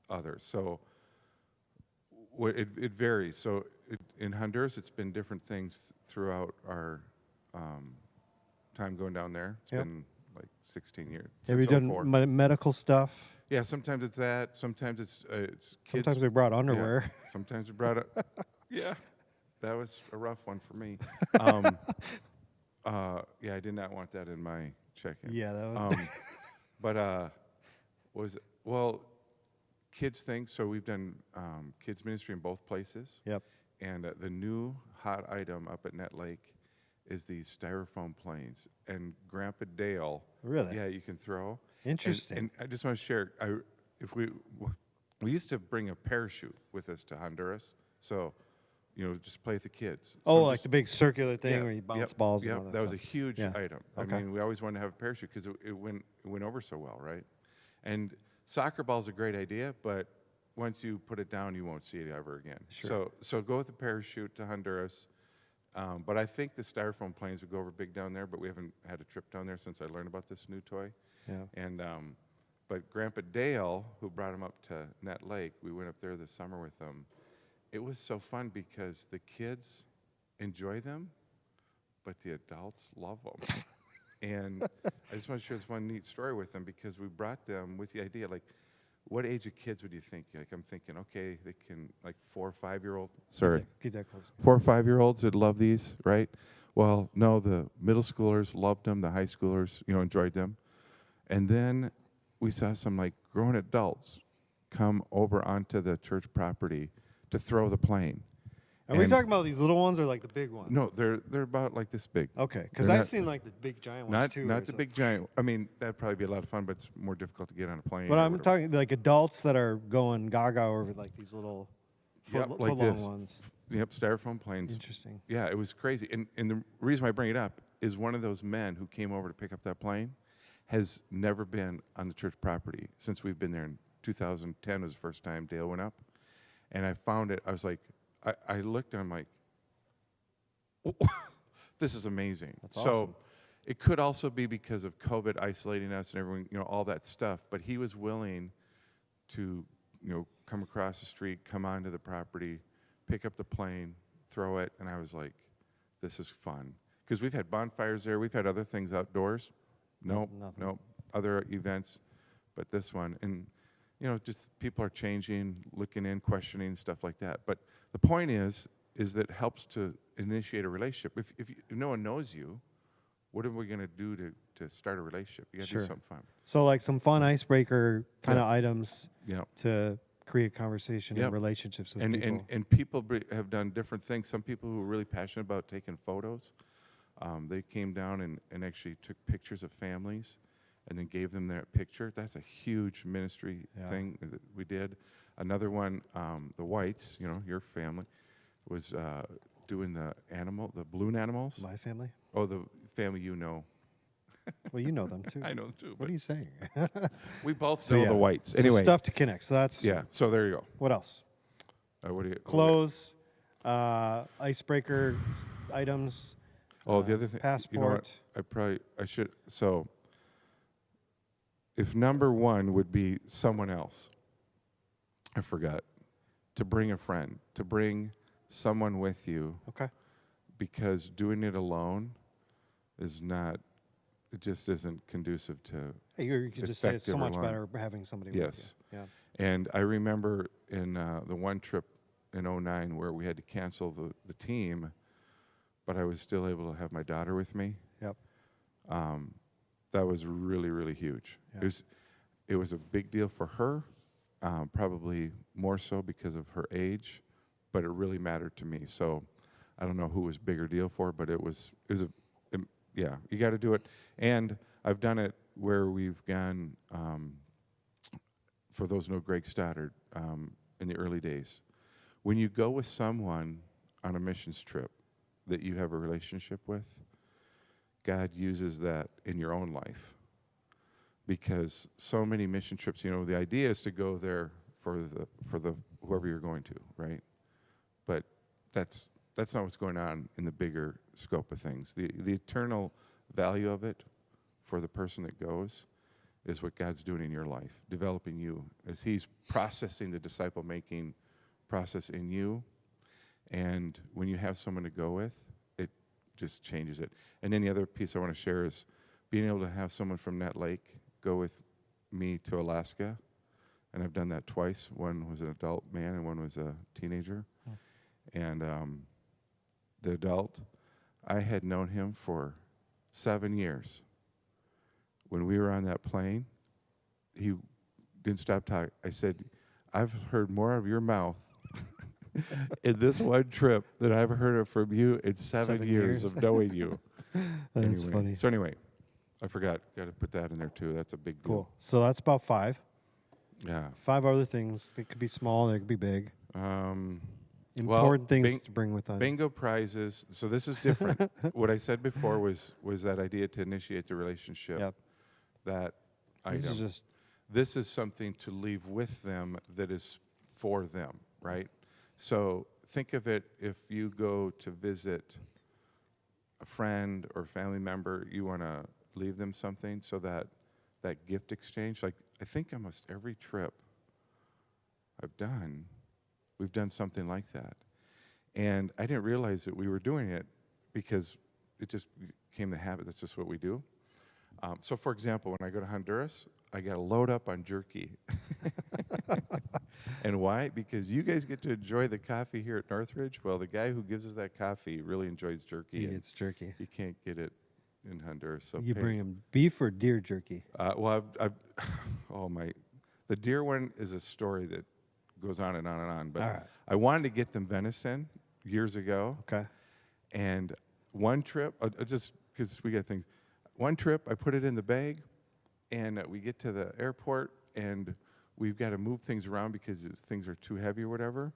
others. So it varies. So in Honduras, it's been different things throughout our time going down there. It's been like 16 years. have you since done 04. medical stuff? Yeah, sometimes it's that. Sometimes it's kids. Sometimes we brought Yeah, underwear. sometimes we brought it. Yeah, that was a rough one for me. Yeah, I did not want that in my check-in. Yeah, that was. But well, kids things. So we've done kids ministry in both places. Yep. And the new hot item up at Net Lake is these styrofoam planes. And Grandpa Dale. Really? Yeah, you can throw. Interesting. And I just want to share. We used to bring a parachute with us to Honduras. So just play with the kids. Oh, So like the big circular thing yeah, where you bounce yep, balls yep, and all that was a stuff. huge Yeah. item. Okay. I mean, we always wanted to have a parachute because it went over so well, right? And soccer ball's a great idea, but once you put it down, you won't see it ever again. Sure. So go with the parachute to Honduras. But I think the styrofoam planes would go over big down there, but we haven't had a trip down there since I learned about this new toy. Yeah. And but Grandpa Dale, who brought him up to Net Lake, we went up there this summer with them. It was so fun because the kids enjoy them, but the adults love them. And I just want to share this one neat story with them because we brought them with the idea, like, what age of kids would you think? Like, I'm thinking, okay, they can, like 4 or 5-year-old. Sorry. Keep that close. 4 or 5-year-olds would love these, right? Well, no, the middle schoolers loved them. The high schoolers, enjoyed them. And then we saw some, like, grown adults come over onto the church property to throw the plane. Are we talking about these little ones or like the big ones? No, they're about like this big. Okay, because They're I've not- seen like the big giant ones too. Not the big giant. I mean, that'd probably be a lot of fun, but it's more difficult to get on a plane. But or I'm whatever. talking like adults that are going gaga over like these little Yep, foot like long this. ones. Yep, styrofoam planes. Interesting. Yeah, it was crazy. And the reason I bring it up is one of those men who came over to pick up that plane has never been on the church property since we've been there. In 2010 was the first time Dale went up. And I found it. I was like, I looked and I'm like, this is amazing. That's so awesome. it could also be because of COVID isolating us and everyone, all that stuff. But he was willing to, come across the street, come onto the property, pick up the plane, throw it. And I was like, this is fun. Because we've had bonfires there. We've had other things outdoors. Nope. Other events. But this one. And, just people are changing, looking in, questioning, stuff like that. But the point is that it helps to initiate a relationship. If no one knows you, what are we going to do to start a relationship? You got to Sure. do something fun. So like some fun icebreaker kind of items Yeah. to create conversation and Yep. relationships with And people. and people have done different things. Some people who are really passionate about taking photos, they came down and actually took pictures of families and then gave them their picture. That's a huge ministry thing that we did. Another one, the Whites, your family, was doing the balloon animals. My family? Oh, the family you know. Well, you know them too. I know them too. What are you saying? We both So, know yeah. the Whites. So Anyway. stuff to connect. So that's Yeah, so there you go. what else? What do you? Clothes, icebreaker items. Oh, the other thing. Passport. I should. So, if number one would be someone else, I forgot to bring a friend, to bring someone with you, Okay. because doing it alone is not. It just isn't conducive to. Hey, you could just say it's so effective or much long. better having somebody Yes. with you. Yeah. And I remember in the one trip in 2009 where we had to cancel the team, but I was still able to have my daughter with me. Yep. That was really, really huge. Yeah. It was a big deal for her, probably more so because of her age, but it really mattered to me. So I don't know who was bigger deal for, but yeah, you got to do it. And I've done it where we've gone, for those who know Greg Stoddard, in the early days. When you go with someone on a missions trip that you have a relationship with, God uses that in your own life. Because so many mission trips, the idea is to go there for the whoever you're going to, right? But that's not what's going on in the bigger scope of things. The eternal value of it for the person that goes is what God's doing in your life, developing you as He's processing the disciple-making process in you. And when you have someone to go with, it just changes it. And then the other piece I want to share is being able to have someone from Net Lake go with me to Alaska. And I've done that twice. One was an adult man and one was a teenager. And the adult, I had known him for 7 years. When we were on that plane, he didn't stop talking. I said, I've heard more of your mouth in this one trip than I've heard of from you in 7 years of knowing you. That's Anyway. funny. So anyway, I forgot. Got to put that in there too. That's a big deal. Cool. So that's about 5. Yeah. 5 other things. They could be small. They could be big. Important things bing- to bring with them. Bingo prizes. So this is different. What I said before was that idea to initiate the relationship. Yep. That This item. is just This is something to leave with them that is for them, right? So think of it, if you go to visit a friend or family member, you want to leave them something, so that gift exchange, like I think almost every trip we've done something like that. And I didn't realize that we were doing it because it just became the habit. That's just what we do. So for example, when I go to Honduras, I got to load up on jerky. And why? Because you guys get to enjoy the coffee here at Northridge. Well, the guy who gives us that coffee really enjoys jerky. it's jerky. You can't get it in Honduras. So You bring him beef or deer jerky? well, the deer one is a story that goes on and on and on. But All right. I wanted to get them venison years ago. Okay. And one trip, just because we got things, one trip I put it in the bag, and we get to the airport, and we've got to move things around because things are too heavy or whatever.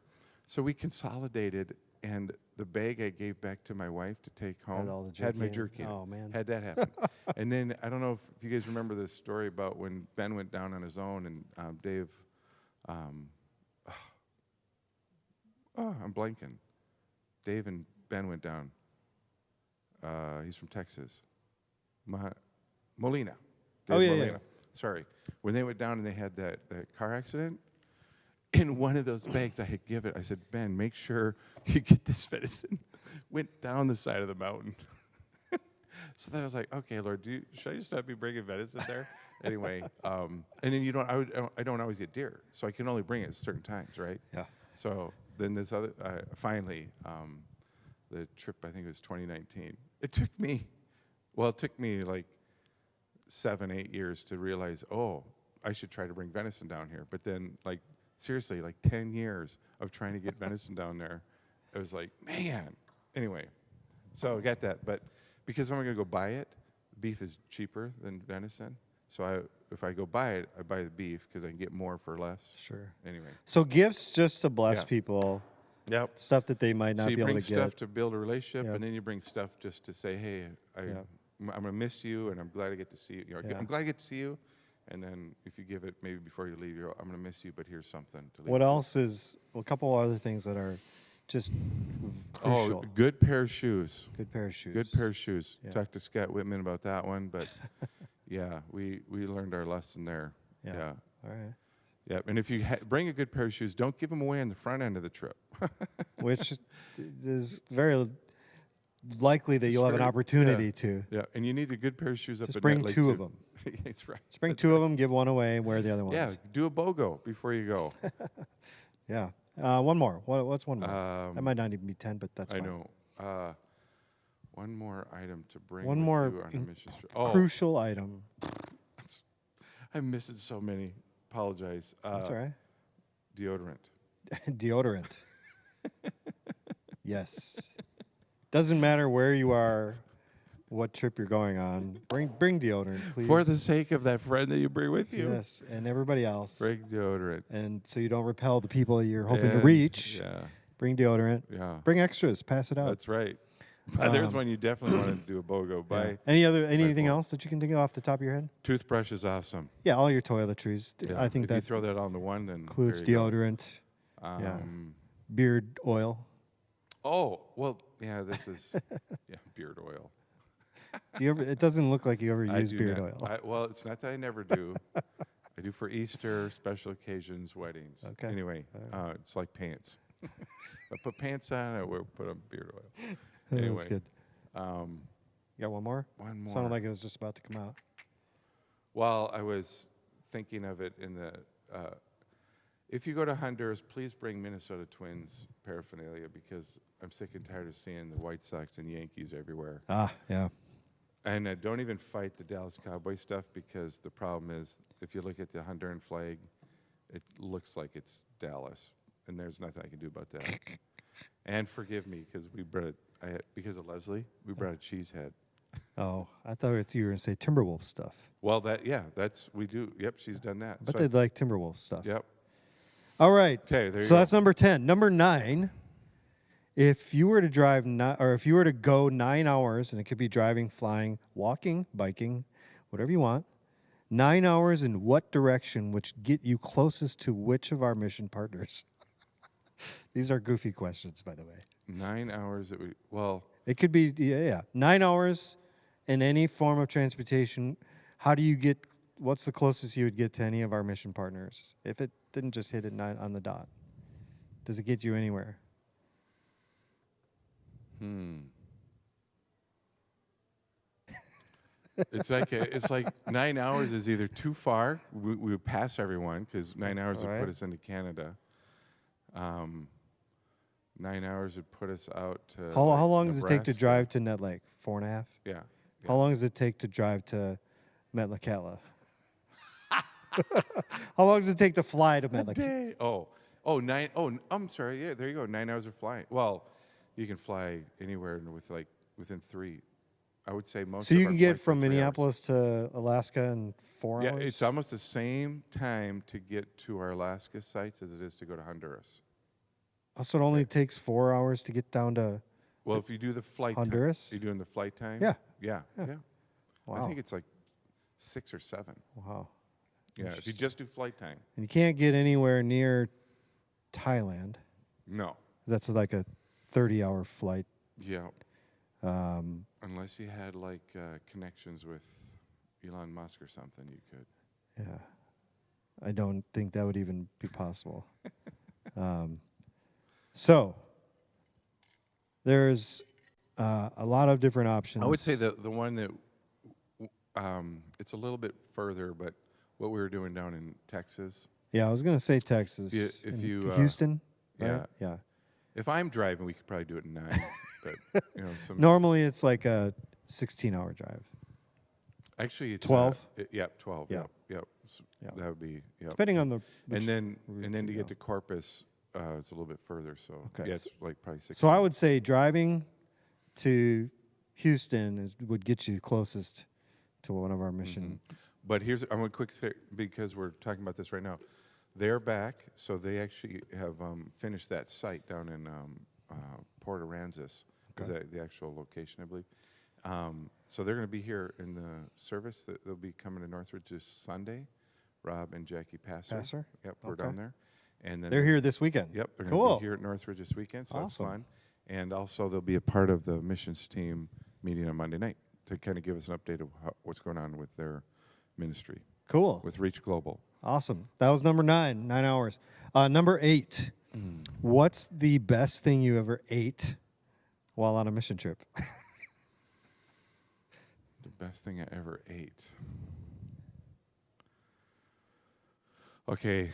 So we consolidated, and the bag I gave back to my wife to take home all the had my jerky in it. jerky in it. Oh, man. Had that happen. And then I don't know if you guys remember this story about when Ben went down on his own, and Dave, I'm blanking. Dave and Ben went down. He's from Texas. Molina. Oh, Dave yeah, Molina. yeah. Sorry. When they went down and they had that car accident, in one of those bags I had given, I said, Ben, make sure you get this venison. Went down the side of the mountain. So then I was like, okay, Lord, should I just not be bringing venison there? Anyway, and then I don't always get deer, so I can only bring it at certain times, right? Yeah. So then this other, finally, the trip, I think it was 2019. It took me like 7-8 years to realize, I should try to bring venison down here. But then, like, seriously, like 10 years of trying to get venison down there. It was like, man. Anyway, so I got that. But because I'm going to go buy it, beef is cheaper than venison. So if I go buy it, I buy the beef because I can get more for less. Sure. Anyway. So gifts just to bless Yeah. people. Yep. Stuff that they might not So you be able bring to stuff get. to build a relationship, Yep. and then you bring stuff just to say, hey, Yep. I'm going to miss you, and I'm glad I get to see you. Yeah. I'm glad I get to see you. And then if you give it maybe before you leave, I'm going to miss you, but here's something to leave. What else is a couple other things that are just crucial? Oh, good pair of shoes. Good pair of shoes. Good pair of shoes. Yeah. Talked to Scott Whitman about that one, but yeah, we learned our lesson there. Yeah. All right. Yeah. And if you bring a good pair of shoes, don't give them away on the front end of the trip. Which is very likely that you'll have an Very- opportunity yeah. to. Yeah, and you need a good pair of shoes up Just at bring Net Lake two of too. them. That's right. Just bring two of them, give one away, and wear the other ones. Yeah, do a BOGO before you go. Yeah. One more. What's one more? That Um, might not even be 10, but that's I fine. know. One more item to bring. One with more you on a mission trip. Oh, crucial item. I'm missing so many. Apologize. That's all right. Deodorant. Deodorant. Yes. Doesn't matter where you are, what trip you're going on. Bring deodorant, please. For the sake of that friend that you bring with you. Yes, and everybody else. Bring deodorant. And so you don't repel the people that you're hoping to And- reach. Yeah. Bring deodorant. Yeah. Bring extras. Pass it out. That's right. There's one you definitely want to do a BOGO. Buy Yeah. Anything phone. else that you can think of off the top of your head? toothbrush is awesome. Yeah, all your toiletries. Yeah. I think if you that throw that all into one, then includes there you go. deodorant, yeah. Um, beard oil. Oh, well, yeah, this is beard oil. Do you ever? It doesn't look like you ever I use do beard not- oil. well, it's not that I never do. I do for Easter, special occasions, weddings. Okay. Anyway, it's like pants. I put pants on, I put on beard oil. That's Anyway, good. Um, You got one more? one more. Sounded like it was just about to come out. Well, I was thinking of it in the. If you go to Honduras, please bring Minnesota Twins paraphernalia because I'm sick and tired of seeing the White Sox and Yankees everywhere. Yeah. And don't even fight the Dallas Cowboy stuff because the problem is if you look at the Honduran flag, it looks like it's Dallas, and there's nothing I can do about that. And forgive me because because of Leslie, we brought a cheese head. Oh, I thought you were going to say Timberwolf stuff. Well, we do. Yep, she's done that. But So they'd like Timberwolf stuff. Yep. All right. Okay, there you So go. that's number 10. Number 9. If you were to drive, or if you were to go 9 hours, and it could be driving, flying, walking, biking, whatever you want, 9 hours in what direction, which get you closest to which of our mission partners? These are goofy questions, by the way. 9 hours that It could be, yeah. 9 hours in any form of transportation. How do you get, what's the closest you would get to any of our mission partners? If it didn't just hit at 9 on the dot, does it get you anywhere? It's like 9 hours is either too far. We would pass everyone because 9 hours would put us into Canada. 9 hours would put us out to How long does it take to Nebraska. drive to Ned Lake? 4.5? Yeah. How long does it take to drive to Metlakatla? How long does it take to fly to Metlakatla? I'm sorry. Yeah, there you go. 9 hours of flying. Well, you can fly anywhere within 3. I would say most. So of you our can get flights are from 3 hours. Minneapolis to Alaska in 4 hours? Yeah, it's almost the same time to get to our Alaska sites as it is to go to Honduras. Oh, so it only takes 4 hours to get down to Well, if you do the flight Honduras? time, you're doing the flight time. Yeah. Yeah. Wow. I think it's like 6 or 7. Wow. Yeah, if you just do flight time. And you can't get anywhere near Thailand. No. That's like a 30-hour flight. Yeah. Unless you had connections with Elon Musk or something, you could. Yeah. I don't think that would even be possible. So there's a lot of different options. I would say the one that it's a little bit further, but what we were doing down in Texas. Yeah, I was going to say Texas. If you Houston? Right? Yeah. If I'm driving, we could probably do it in 9. But Normally it's like a 16-hour drive. Actually, it's 12? 12. Yeah. Yep. So that would be. Yep. Depending on the And then to you get go. to Corpus, it's a little bit further. So Okay. yeah, it's like probably 6. So I would say driving to Houston would get you closest to one of our mission. But I'm going to quick say, because we're talking about this right now. They're back, so they actually have finished that site down in Port Aransas, is the actual location, I believe. So they're going to be here in the service. They'll be coming to Northridge this Sunday. Rob and Jackie Passer. Yep, we're down there. And then They're here this weekend. Yep, they're Cool. going to be here at Northridge this weekend, so Awesome. it's fun. And also they'll be a part of the missions team meeting on Monday night to kind of give us an update of what's going on with their ministry Cool. with Reach Global. Awesome. That was number 9 hours. Number 8. What's the best thing you ever ate while on a mission trip? The best thing I ever ate. Okay.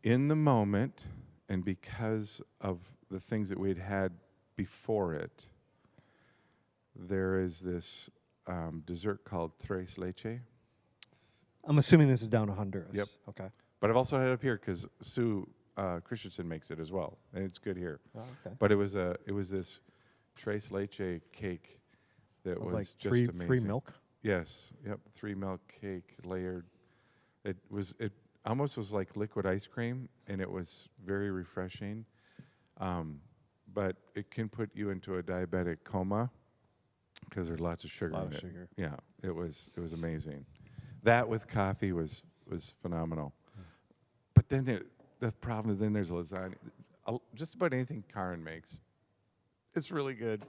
In the moment, and because of the things that we'd had before it, there is this dessert called tres leche. I'm assuming this is down to Honduras. Yep. Okay. But I've also had it up here because Sue Christensen makes it as well, and it's good here. Oh, okay. But it was this tres leche cake that Sounds was like just amazing. 3 milk. Yes. Yep. 3 milk cake layered. It almost was like liquid ice cream, and it was very refreshing. But it can put you into a diabetic coma because there's lots of sugar in it. Sugar. Yeah. It was amazing. That with coffee was phenomenal. But then the problem is then there's lasagna. Just about anything Karen makes, it's really good.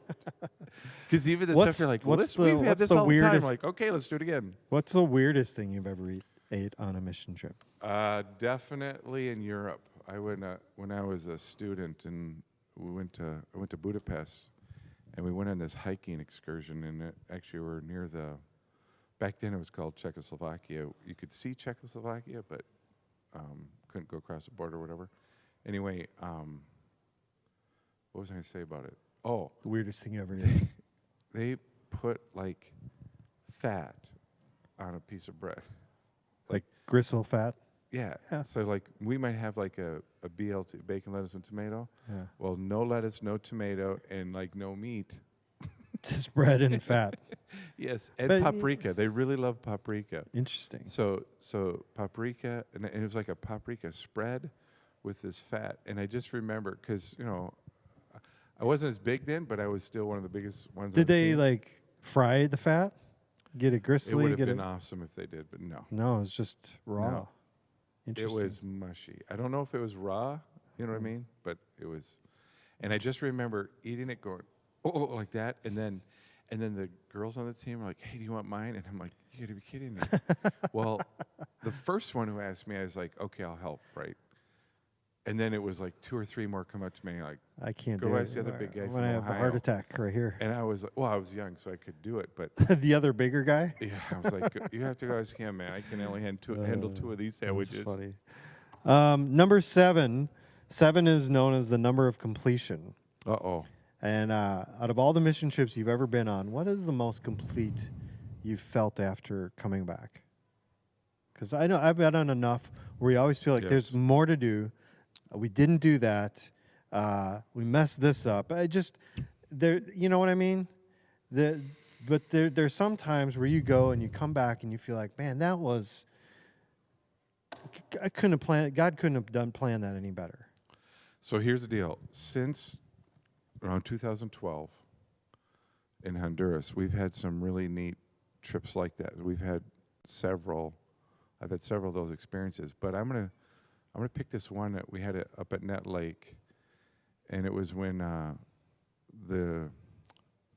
Because even the stuff you're like, well, we've had this all the time. Like, okay, let's do it again. What's the weirdest thing you've ever ate on a mission trip? Definitely in Europe. I went when I was a student, and I went to Budapest, and we went on this hiking excursion, and actually we were near back then it was called Czechoslovakia. You could see Czechoslovakia, but couldn't go across the border or whatever. Anyway, what was I going to say about it? Oh, The weirdest thing you ever ate? they put like fat on a piece of bread. Like gristle fat? Yeah. Yeah. So like we might have like a BLT, bacon, lettuce, and tomato. Yeah. Well, no lettuce, no tomato, and like no meat. Just bread and fat. Yes, and But paprika. They really love paprika. Interesting. So paprika, and it was like a paprika spread with this fat. And I just remember, because, I wasn't as big then, but I was still one of the biggest ones. Did on the they team. like fry the fat? Get it It gristly? would have Get been it? awesome if they did, but no. No, it's just raw. No. It Interesting. was mushy. I don't know if it was raw, you know what I mean? But it was, and I just remember eating it going, oh, like that, and then the girls on the team were like, hey, do you want mine? And I'm like, you gotta be kidding me. Well, the first one who asked me, I was like, okay, I'll help, right? And then it was like 2 or 3 more come up to me like, I can't go do ask it. the other big guy I'm from gonna have a heart Ohio. attack right here. And I was like, well, I was young, so I could do it, but The other bigger guy? yeah, I was like, you have to go ask him, man. I can only handle 2 of these sandwiches. That's funny. Number 7. 7 is known as the number of completion. Uh-oh. And out of all the mission trips you've ever been on, what is the most complete you've felt after coming back? Because I know I've been on enough where you always feel like there's more to do. We didn't do that. We messed this up. You know what I mean? But there's some times where you go and you come back and you feel like, man, that was. God couldn't have planned that any better. So here's the deal. Since around 2012 in Honduras, we've had some really neat trips like that. I've had several of those experiences, but I'm gonna pick this one that we had up at Net Lake, and it was when the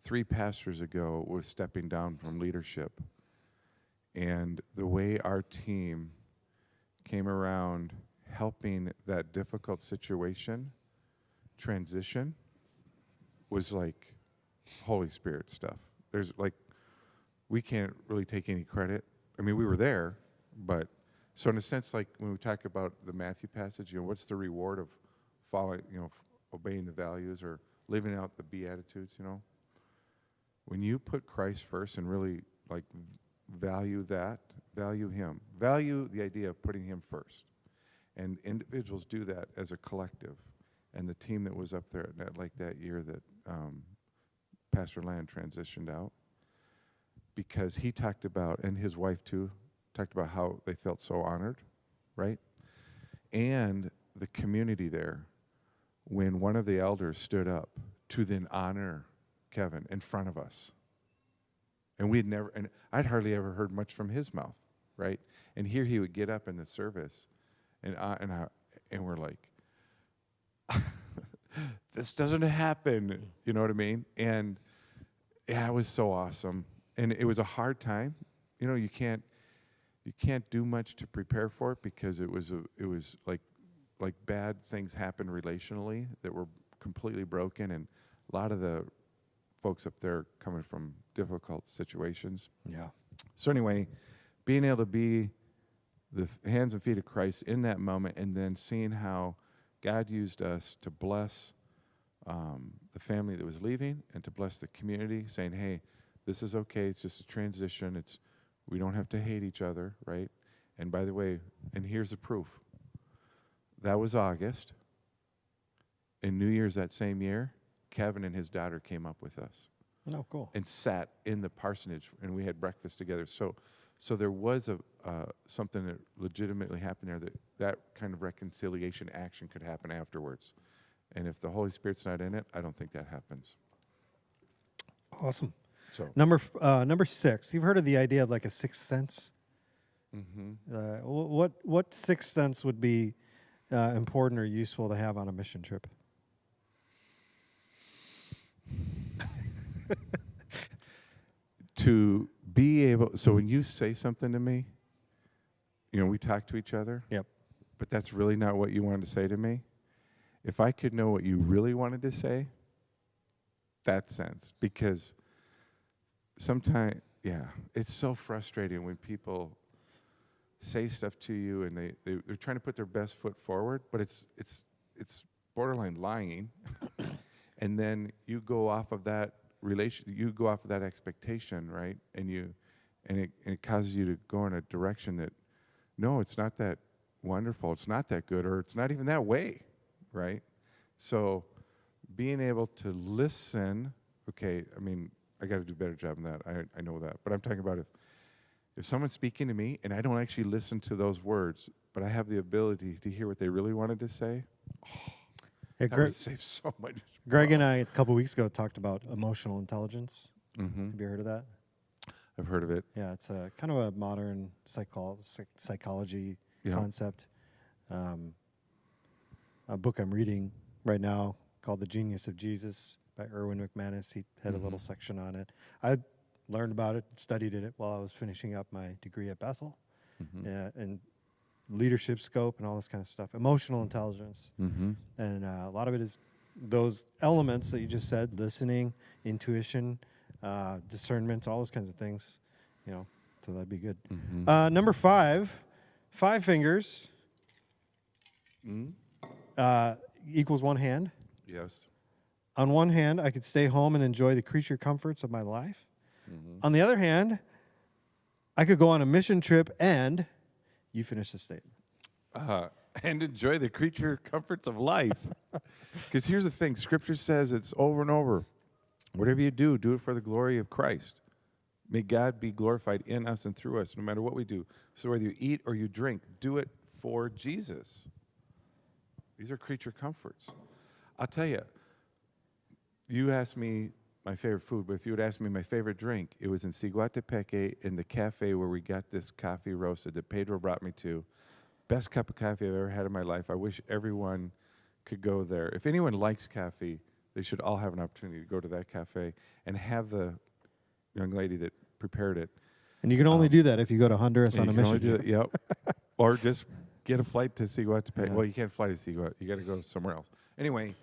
3 pastors ago was stepping down from leadership, and the way our team came around helping that difficult situation transition was like Holy Spirit stuff. There's like, we can't really take any credit. I mean, we were there, but so in a sense, like when we talk about the Matthew passage, what's the reward of following, obeying the values or living out the Beatitudes, When you put Christ first and really like value Him, value the idea of putting Him first. And individuals do that as a collective. And the team that was up there at Net Lake that year that Pastor Land transitioned out, because he talked about, and his wife too, talked about how they felt so honored, right? And the community there, when one of the elders stood up to then honor Kevin in front of us. And I'd hardly ever heard much from his mouth, right? And here he would get up in the service, and we're like, this doesn't happen, you know what I mean? And yeah, it was so awesome. And it was a hard time. You can't do much to prepare for it, because it was like bad things happened relationally that were completely broken, and a lot of the folks up there coming from difficult situations. Yeah. So anyway, being able to be the hands and feet of Christ in that moment, and then seeing how God used us to bless the family that was leaving and to bless the community, saying, hey, this is okay. It's just a transition. We don't have to hate each other, right? And by the way, and here's the proof. That was August. In New Year's that same year, Kevin and his daughter came up with us. Oh, cool. And sat in the parsonage, and we had breakfast together. So there was something that legitimately happened there, that kind of reconciliation action could happen afterwards. And if the Holy Spirit's not in it, I don't think that happens. Awesome. So Number 6. You've heard of the idea of like a sixth sense? Mm-hmm. What sixth sense would be important or useful to have on a mission trip? To be able, so when you say something to me, we talk to each other. Yep. But that's really not what you wanted to say to me. If I could know what you really wanted to say, that sense, because sometimes, it's so frustrating when people say stuff to you and they're trying to put their best foot forward, but it's borderline lying, and then you go off of that you go off of that expectation, right? And it causes you to go in a direction that, no, it's not that wonderful, it's not that good, or it's not even that way, right? So being able to listen, okay, I mean, I got to do a better job than that. I know that. But I'm talking about if someone's speaking to me and I don't actually listen to those words, but I have the ability to hear what they really wanted to say, Yeah, That would save so much. Greg and I, a couple weeks ago, talked about emotional intelligence. Mm-hmm. Have you heard of that? I've heard of it. Yeah, it's a kind of a modern psychology Yeah. concept. A book I'm reading right now called The Genius of Jesus by Erwin Mcmanus. He had a little section on it. I learned about it, studied it while I was finishing up my degree at Bethel, and leadership scope and all this kind of stuff. Emotional intelligence. Mm-hmm. And a lot of it is those elements that you just said, listening, intuition, discernment, all those kinds of things, so that'd be good. Mm-hmm. Number 5 fingers equals one hand. Yes. On one hand, I could stay home and enjoy the creature comforts of my life. On the other hand, I could go on a mission trip and you finish the statement. And enjoy the creature comforts of life. Because here's the thing. Scripture says it's over and over. Whatever you do, do it for the glory of Christ. May God be glorified in us and through us, no matter what we do. So whether you eat or you drink, do it for Jesus. These are creature comforts. I'll tell you, you asked me my favorite food, but if you would ask me my favorite drink, it was in Siguatepeque in the cafe where we got this coffee roasted that Pedro brought me to. Best cup of coffee I've ever had in my life. I wish everyone could go there. If anyone likes coffee, they should all have an opportunity to go to that cafe and have the young lady that prepared it. And you can only do that if you go to Honduras on a You can only mission. do it, yep. Or just get a flight to Siguatepeque. Well, you can't fly to Siguatepeque. You got to go somewhere else. Anyway,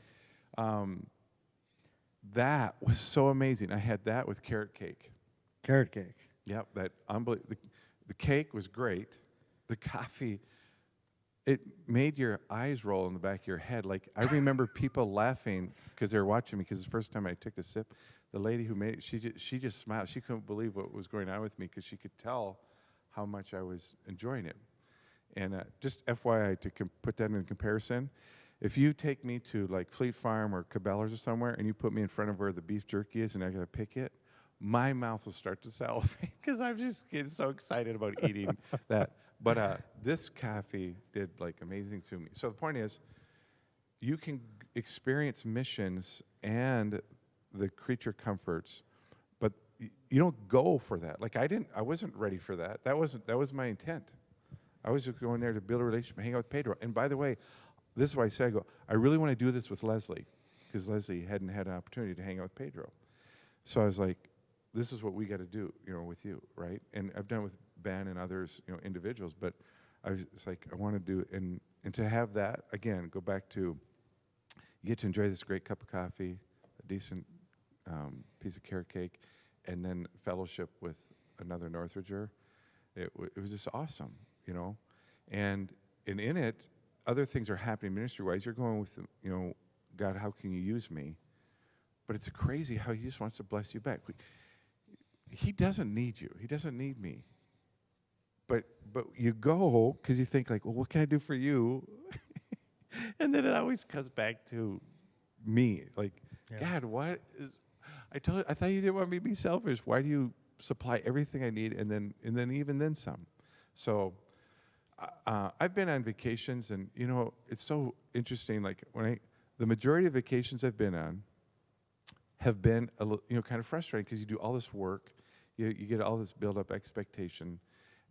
that was so amazing. I had that with carrot cake. Carrot cake. Yep, that unbelievable. The cake was great. The coffee, it made your eyes roll in the back of your head. Like, I remember people laughing because they were watching me because the first time I took the sip, the lady who made it, she just smiled. She couldn't believe what was going on with me because she could tell how much I was enjoying it. And just FYI, to put that in comparison, if you take me to like Fleet Farm or Cabela's or somewhere and you put me in front of where the beef jerky is and I got to pick it, my mouth will start to salivate because I'm just getting so excited about eating that. But this coffee did like amazing things to me. So the point is, you can experience missions and the creature comforts, but you don't go for that. Like I wasn't ready for that. That was my intent. I was just going there to build a relationship, hang out with Pedro. And by the way, this is why I say I really want to do this with Leslie, because Leslie hadn't had an opportunity to hang out with Pedro. So I was like, this is what we got to do, with you, right? And I've done it with Ben and others, individuals, but it's like, I want to do it. And to have that, again, go back to, you get to enjoy this great cup of coffee, a decent piece of carrot cake, and then fellowship with another Northridger. It was just awesome, And in it, other things are happening ministry-wise. You're going with, God, how can you use me? But it's crazy how he just wants to bless you back. He doesn't need you. He doesn't need me. But you go because you think like, well, what can I do for you? And then it always comes back to me. Like, God, what is? I thought you didn't want me to be selfish. Why do you supply everything I need and then even then some? So I've been on vacations, and it's so interesting. Like the majority of vacations I've been on have been kind of frustrating because you do all this work, you get all this build-up expectation,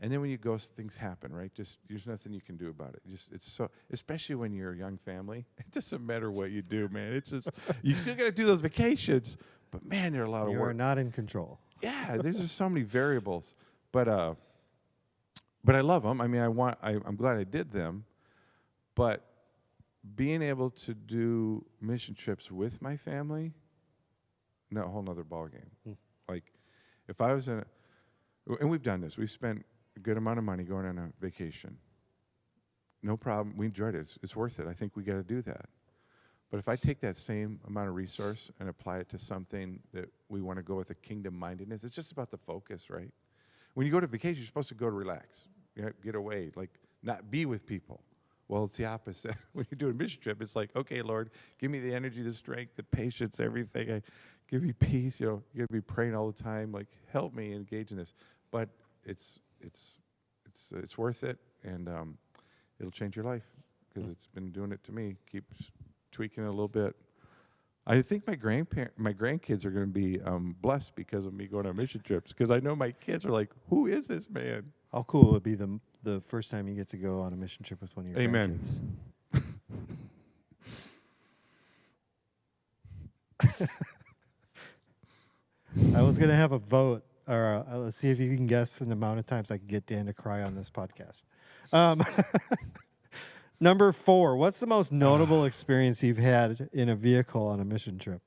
and then when you go, things happen, right? Just there's nothing you can do about it. It's so, especially when you're a young family, it doesn't matter what you do, man. It's just you still got to do those vacations, but man, they're a lot of work. You are not in control. Yeah, there's just so many variables, but I love them. I mean, I'm glad I did them, but being able to do mission trips with my family, a whole nother ballgame. Like, if I was and we've done this. We've spent a good amount of money going on a vacation. No problem. We enjoyed it. It's worth it. I think we got to do that. But if I take that same amount of resource and apply it to something that we want to go with a kingdom-mindedness, it's just about the focus, right? When you go to vacation, you're supposed to go to relax, get away, like not be with people. Well, it's the opposite. When you do a mission trip, it's like, okay, Lord, give me the energy, the strength, the patience, everything. Give me peace. You got to be praying all the time. Like, help me engage in this. But it's worth it, and it'll change your life because it's been doing it to me. Keeps tweaking it a little bit. I think my grandkids are going to be blessed because of me going on mission trips, because I know my kids are like, who is this man? How cool would it be the first time you get to go on a mission trip with one of your Amen. grandkids? I was going to have a vote, or let's see if you can guess the amount of times I can get Dan to cry on this podcast. Number 4, what's the most notable experience you've had in a vehicle on a mission trip?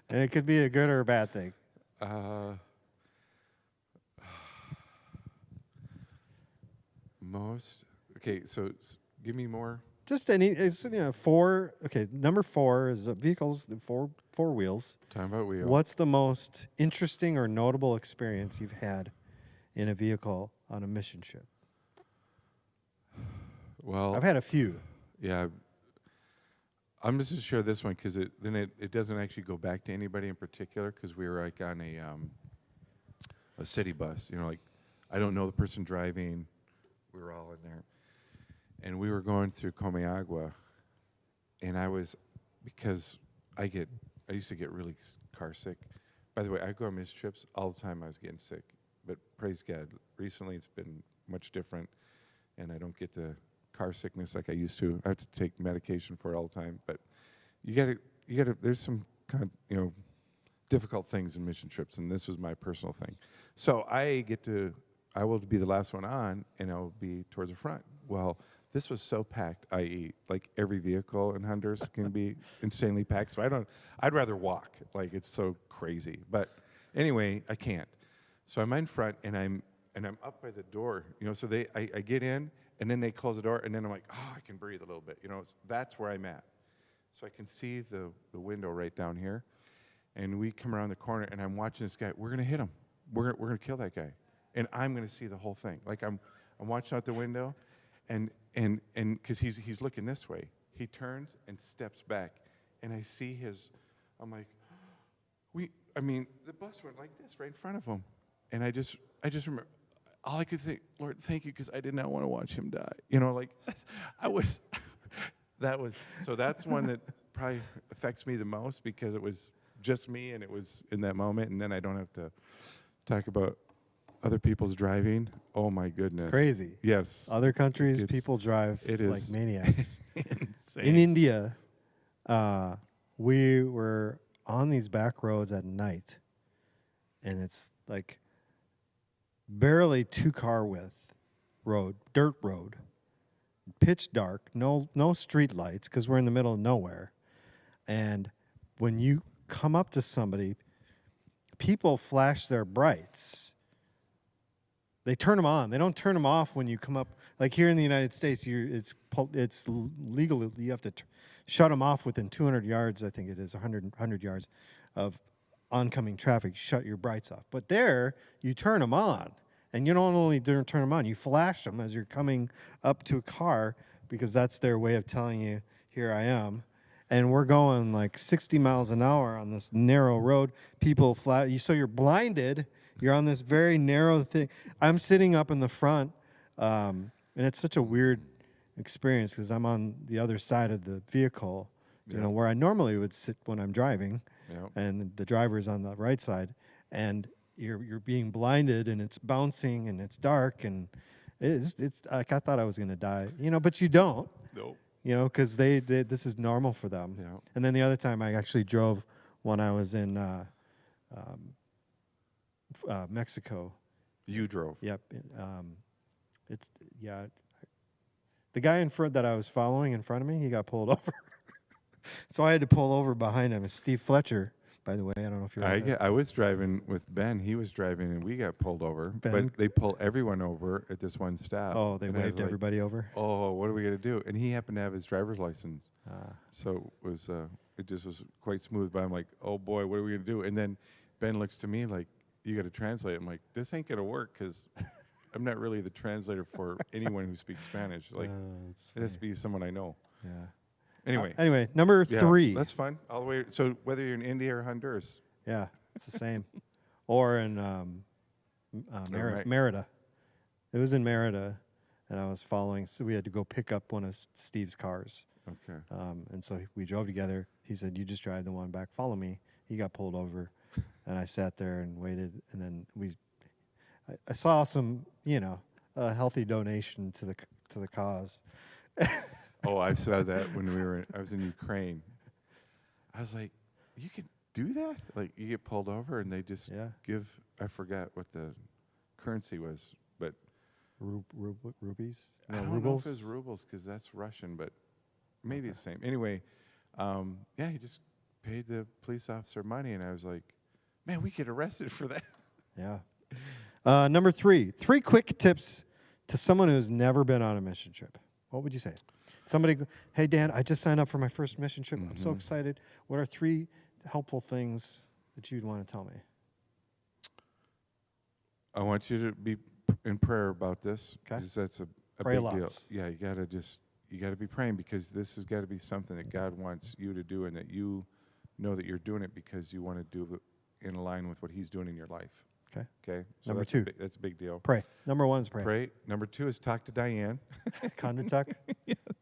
And it could be a good or a bad thing. Okay, so give me more. Just any, it's, 4. Okay, number 4 is vehicles, four wheels. Talking about wheels. What's the most interesting or notable experience you've had in a vehicle on a mission trip? Well, I've had a few. Yeah. I'm just going to share this one because it doesn't actually go back to anybody in particular, because we were like on a city bus. Like, I don't know the person driving. We were all in there. And we were going through Combe, and because I used to get really car sick. By the way, I go on mission trips all the time. I was getting sick, but praise God, recently it's been much different, and I don't get the car sickness like I used to. I have to take medication for it all the time, but you gotta. There's some kind of, difficult things in mission trips, and this was my personal thing. So I will be the last one on, and I'll be towards the front. Well, this was so packed, i.e., like every vehicle in Honduras can be insanely packed. So I'd rather walk. Like, it's so crazy. But anyway, I can't. So I'm in front, and I'm up by the door. So I get in, and then they close the door, and then I'm like, oh, I can breathe a little bit. That's where I'm at. So I can see the window right down here, and we come around the corner, and I'm watching this guy. We're gonna hit him. We're gonna kill that guy, and I'm gonna see the whole thing. Like, I'm watching out the window. And because he's looking this way, he turns and steps back, and I see I'm like, the bus went like this right in front of him, and I just remember, all I could think, Lord, thank you, because I did not want to watch him die. So that's one that probably affects me the most, because it was just me, and it was in that moment, and then I don't have to talk about other people's driving. Oh my goodness. It's crazy. Yes. Other countries, people drive like maniacs. Insane. In India, we were on these back roads at night, and it's like barely 2-car width road, dirt road, pitch dark, no street lights, because we're in the middle of nowhere. And when you come up to somebody, people flash their brights. They turn them on. They don't turn them off when you come up. Like here in the United States, it's legal. You have to shut them off within 200 yards, I think it is, 100 yards of oncoming traffic. Shut your brights off. But there, you turn them on. And you don't only turn them on, you flash them as you're coming up to a car, because that's their way of telling you, here I am. And we're going like 60 miles an hour on this narrow road. People so you're blinded. You're on this very narrow thing. I'm sitting up in the front, and it's such a weird experience because I'm on the other side of the vehicle, where I normally would sit when I'm driving, and the driver's on the right side, and you're being blinded, and it's bouncing, and it's dark, and it's like I thought I was gonna die, but you don't. Nope. Because this is normal for them. Yeah. And then the other time I actually drove when I was in Mexico. You drove. Yep. The guy in front that I was following in front of me, he got pulled over. So I had to pull over behind him. It's Steve Fletcher, by the way. I don't know if you're I was driving with Ben. He was driving, and we got pulled over. But they pull everyone over at this one stop. Oh, they waved everybody over? Oh, what are we going to do? And he happened to have his driver's license. So it just was quite smooth. But I'm like, oh, boy, what are we going to do? And then Ben looks to me like, you got to translate. I'm like, this ain't going to work because I'm not really the translator for anyone who speaks Spanish. Like, it has to be someone I know. Yeah. Anyway, number 3. That's fun. All the way. So whether you're in India or Honduras. Yeah, it's the same. Or in Merida. It was in Merida. and I was following. So we had to go pick up one of Steve's cars. Okay. And so we drove together. He said, "You just drive the one back. Follow me." He got pulled over, and I sat there and waited. And then I saw some, a healthy donation to the cause. Oh, I saw that when I was in Ukraine. I was like, you could do that? Like, you get pulled over and they just give, I forgot what the currency was, but. Rupees? No, I don't know if it was rubles because that's Russian, but maybe the same. Anyway, he just paid the police officer money, and I was like, man, we get arrested for that. Yeah. Number 3 quick tips to someone who's never been on a mission trip. What would you say? Somebody, hey, Dan, I just signed up for my first mission trip. I'm so excited. What are 3 helpful things that you'd want to tell me? I want you to be in prayer about this, because that's a Pray big lots. deal. Yeah, you got to be praying, because this has got to be something that God wants you to do, and that you know that you're doing it because you want to do it in line with what He's doing in your life. Okay. So Number that's 2. That's a big deal. Pray. Number 1 is pray. Pray. Number 2 is talk to Diane. Conduct.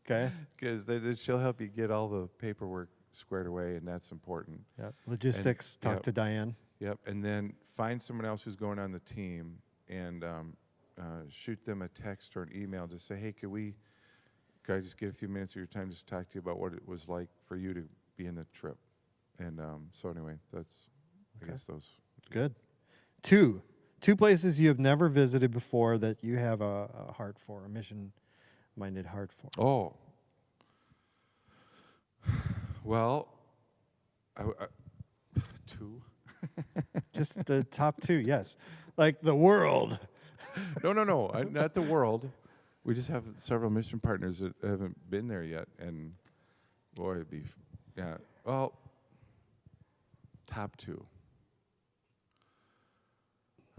Okay. Because she'll help you get all the paperwork squared away, and that's important. Yep. Logistics. Talk to Diane. Yep. And then find someone else who's going on the team, and shoot them a text or an email. Just say, hey, could I just get a few minutes of your time just to talk to you about what it was like for you to be in the trip? And so anyway, that's, I guess those. Good. 2 places you have never visited before that you have a heart for, a mission-minded heart for. Oh. Well, 2. Just the top 2, yes. Like the world. No, not the world. We just have several mission partners that haven't been there yet, and boy, it'd be, well, top 2.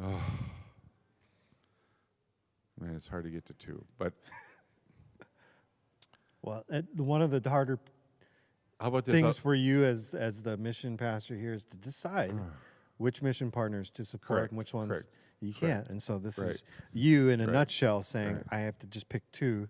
Oh, man, it's hard to get to 2, but. Well, one of the harder How about this? things for you as the mission pastor here is to decide which mission partners to support and which ones you can't. And so this is you in a nutshell saying, I have to just pick 2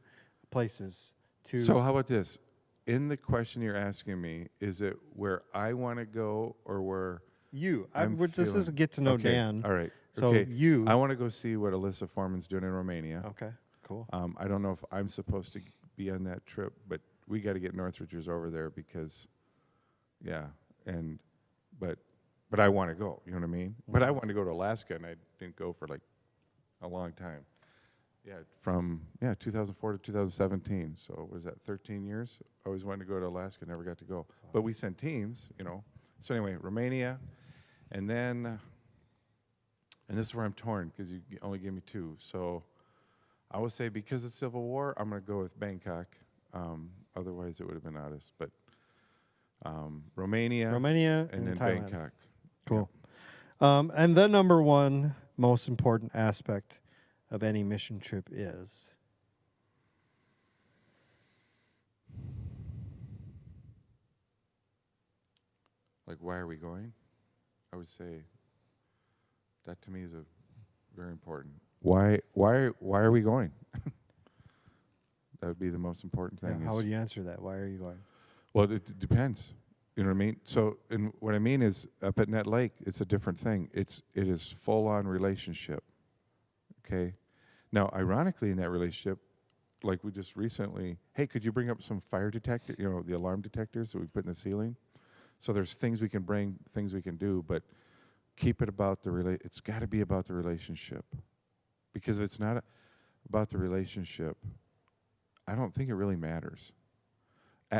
places. So how about this? In the question you're asking me, is it where I want to go or where you? This is a get to know Dan. All right. So you. I want to go see what Alyssa Foreman's doing in Romania. Okay, cool. I don't know if I'm supposed to be on that trip, but we got to get Northridgers over there because, but I want to go. You know what I mean? But I wanted to go to Alaska, and I didn't go for like a long time. Yeah, from 2004 to 2017. So what was that, 13 years? I always wanted to go to Alaska, never got to go. But we sent teams, So anyway, Romania, and then, and this is where I'm torn because you only gave me 2. So I would say because of Civil War, I'm going to go with Bangkok. Otherwise, it would have been Addis. But Romania, and then Thailand. Bangkok. Cool. And the number 1 most important aspect of any mission trip is? Like, why are we going? I would say that to me is very important. Why are we going? That would be the most important thing. How would you answer that? Why are you going? Well, it depends. You know what I mean? So, and what I mean is, up at Net Lake, it's a different thing. It is full-on relationship. Okay? Now, ironically, in that relationship, like we just recently, hey, could you bring up some fire detector, the alarm detectors that we put in the ceiling? So there's things we can bring, things we can do, but keep it about it's got to be about the relationship. Because if it's not about the relationship, I don't think it really matters.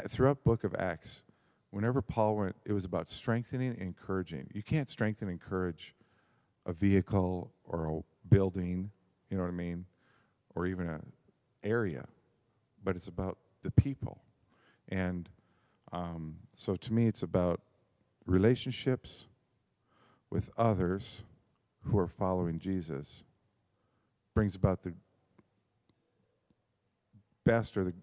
Throughout Book of Acts, whenever Paul went, it was about strengthening and encouraging. You can't strengthen and encourage a vehicle or a building, you know what I mean, or even an area, but it's about the people. And so to me, it's about relationships with others who are following Jesus. Brings about the best or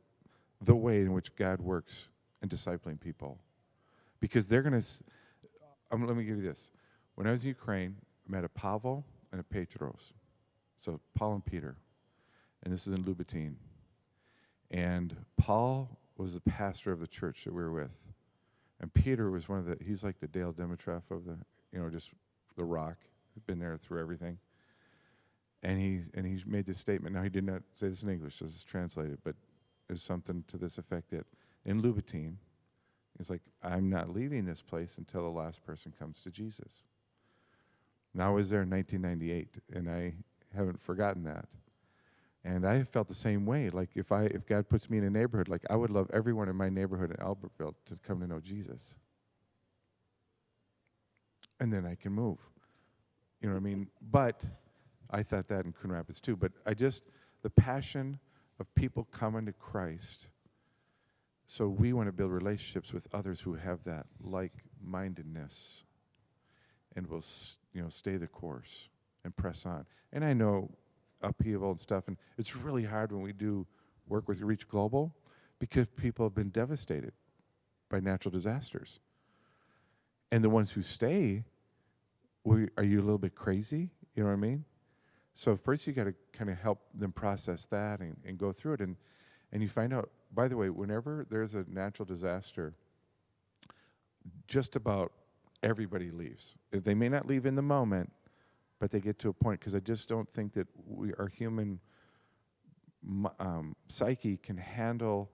the way in which God works in discipling people. Because they're going to, let me give you this. When I was in Ukraine, I met a Pavel and a Petros. So Paul and Peter. and this is in Louboutin. And Paul was the pastor of the church that we were with. And Peter was he's like the Dale Dimitrov of just the rock. He's been there through everything. And he made this statement. Now, he did not say this in English, so this is translated, but there's something to this effect that in Louboutin, it's like, I'm not leaving this place until the last person comes to Jesus. Now, I was there in 1998, and I haven't forgotten that. And I felt the same way. Like, if God puts me in a neighborhood, like, I would love everyone in my neighborhood in Albertville to come to know Jesus. And then I can move. You know what I mean? But I thought that in Coon Rapids too. But the passion of people coming to Christ. So we want to build relationships with others who have that like-mindedness, and will, stay the course and press on. And I know upheaval and stuff, and it's really hard when we do work with Reach Global, because people have been devastated by natural disasters. And the ones who stay, are you a little bit crazy? You know what I mean? So first you got to kind of help them process that and go through it. And you find out, by the way, whenever there's a natural disaster, just about everybody leaves. They may not leave in the moment, but they get to a point, because I just don't think that our human psyche can handle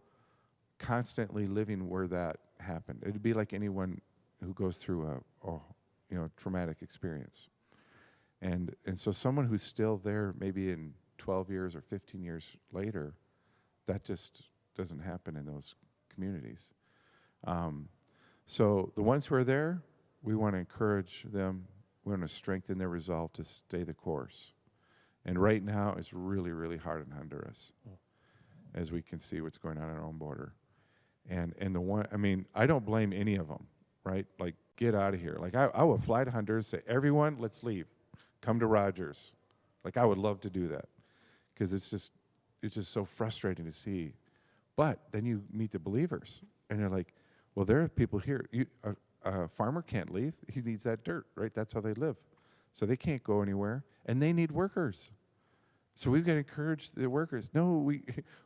constantly living where that happened. It'd be like anyone who goes through a traumatic experience. And so someone who's still there maybe in 12 years or 15 years later, that just doesn't happen in those communities. So the ones who are there, we want to encourage them. We want to strengthen their resolve to stay the course. And right now, it's really, really hard in Honduras, as we can see what's going on our own border. And I don't blame any of them, right? Like, get out of here. Like, I would fly to Honduras, say, everyone, let's leave. Come to Rogers. Like, I would love to do that, because it's just so frustrating to see. But then you meet the believers, and they're like, well, there are people here. A farmer can't leave. He needs that dirt, right? That's how they live. So they can't go anywhere, and they need workers. So we've got to encourage the workers. No, we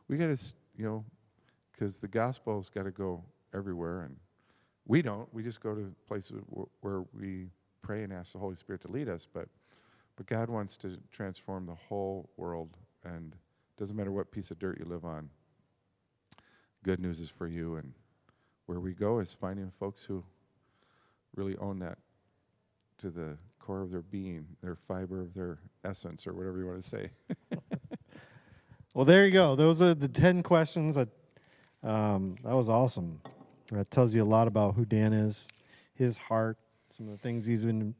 got to, because the gospel's got to go everywhere, and we don't. We just go to places where we pray and ask the Holy Spirit to lead us. But God wants to transform the whole world, and it doesn't matter what piece of dirt you live on. Good news is for you, and where we go is finding folks who really own that to the core of their being, their fiber of their essence, or whatever you want to say. Well, there you go. Those are the 10 questions. That was awesome. That tells you a lot about who Dan is, his heart, some of the things he's been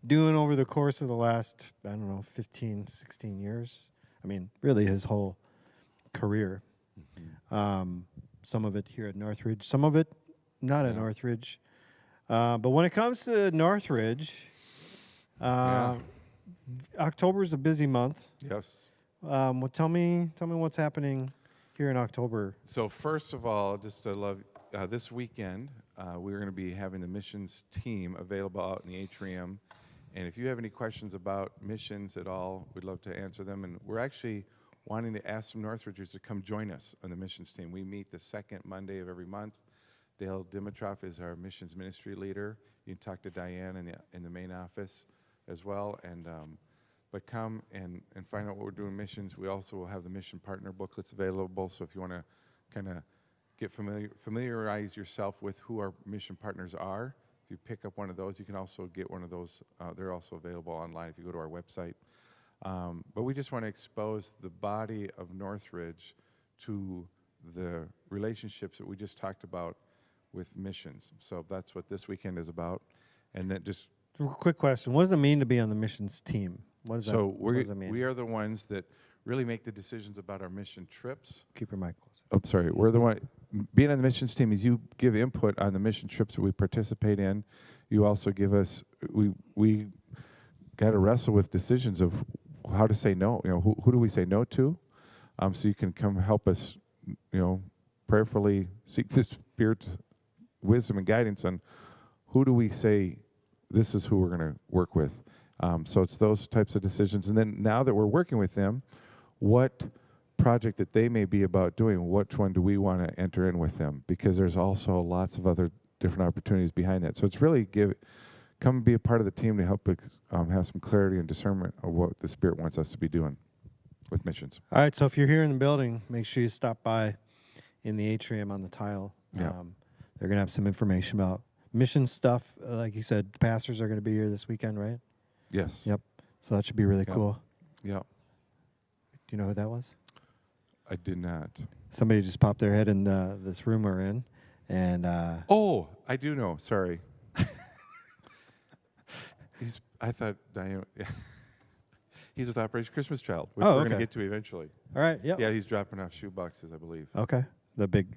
doing over the course of the last, 15, 16 years. I mean, really his whole career. Mm-hmm. Some of it here at Northridge, some of it not at Northridge. But when it comes to Northridge, October is a busy month. Yes. Well, tell me what's happening here in October. So first of all, this weekend, we're going to be having the missions team available out in the atrium. And if you have any questions about missions at all, we'd love to answer them. And we're actually wanting to ask some Northridgers to come join us on the missions team. We meet the second Monday of every month. Dale Dimitrov is our missions ministry leader. You can talk to Diane in the main office as well. But come and find out what we're doing missions. We also will have the mission partner booklets available. So if you want to kind of get familiarize yourself with who our mission partners are, if you pick up one of those, you can also get one of those. They're also available online if you go to our website. But we just want to expose the body of Northridge to the relationships that we just talked about with missions. So that's what this weekend is about. And then just quick question: what does it mean to be on the missions team? What does that mean? We are the ones that really make the decisions about our mission trips. Keep your mic close. Oh, sorry. We're the one. Being on the missions team is you give input on the mission trips that we participate in. You also give us. We got to wrestle with decisions of how to say no. Who do we say no to? So you can come help us. Prayerfully seek the Spirit's wisdom and guidance on who do we say this is who we're going to work with. So it's those types of decisions. And then now that we're working with them, what project that they may be about doing, which one do we want to enter in with them? Because there's also lots of other different opportunities behind that. So it's really come and be a part of the team to help have some clarity and discernment of what the Spirit wants us to be doing with missions. All right, so if you're here in the building, make sure you stop by in the atrium on the tile. Yeah. They're going to have some information about mission stuff. Like you said, the pastors are going to be here this weekend, right? Yes. Yep. So that should be really Yep. cool. Yeah. Do you know who that was? I did not. Somebody just popped their head in this room we're in. And Oh, I do know. Sorry. I thought Diane. He's with Operation Christmas Child, which we're going to get to eventually. All right. Yep. Yeah, he's dropping off shoe boxes, I believe. Okay. The big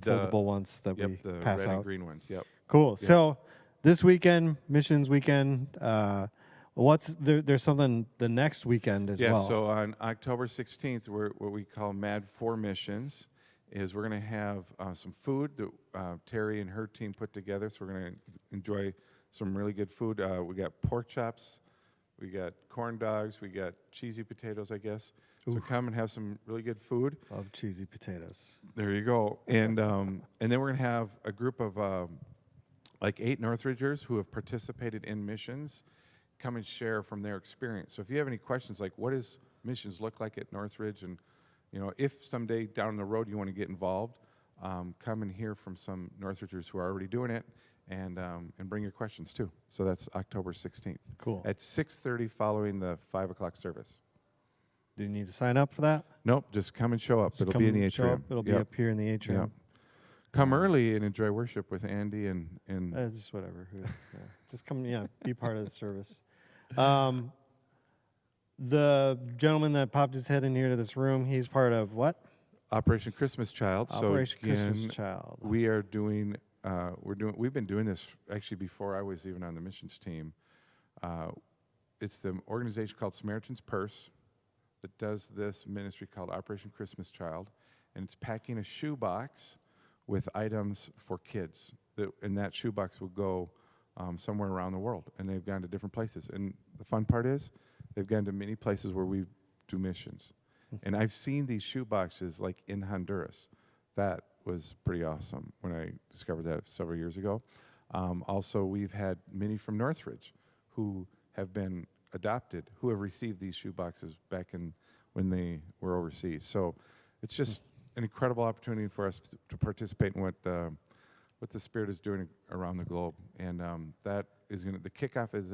foldable ones that Yep, we the pass red out. and green ones. Yep. Cool. Yep. So this weekend, missions weekend. There's something the next weekend as well. Yeah. So on October 16th, what we call Mad for Missions is we're going to have some food that Terry and her team put together. So we're going to enjoy some really good food. We got pork chops, we got corn dogs, we got cheesy potatoes, I guess. So come and have some really good food. Love cheesy potatoes. There you go. And then we're going to have a group of like 8 Northridgers who have participated in missions come and share from their experience. So if you have any questions like what does missions look like at Northridge, and if someday down the road you want to get involved, come and hear from some Northridgers who are already doing it, and bring your questions too. So that's October 16th. Cool. At 6:30 following the 5 o'clock service. Do you need to sign up for that? Nope, just come and show up. Just It'll come be in the and show atrium. up. It'll be Yep. up here in the atrium. Yep. Come early and enjoy worship with Andy and Just whatever. Just come, be part of the service. The gentleman that popped his head in here to this room, he's part of what? Operation Christmas Child. Operation so Christmas again, Child. We are doing. We've been doing this actually before I was even on the missions team. It's the organization called Samaritan's Purse that does this ministry called Operation Christmas Child, and it's packing a shoebox with items for kids. And that shoebox will go somewhere around the world, and they've gone to different places. And the fun part is, they've gone to many places where we do missions. And I've seen these shoe boxes like in Honduras. That was pretty awesome when I discovered that several years ago. Also, we've had many from Northridge who have been adopted, who have received these shoe boxes back when they were overseas. So it's just an incredible opportunity for us to participate in what the Spirit is doing around the globe. And that is the kickoff is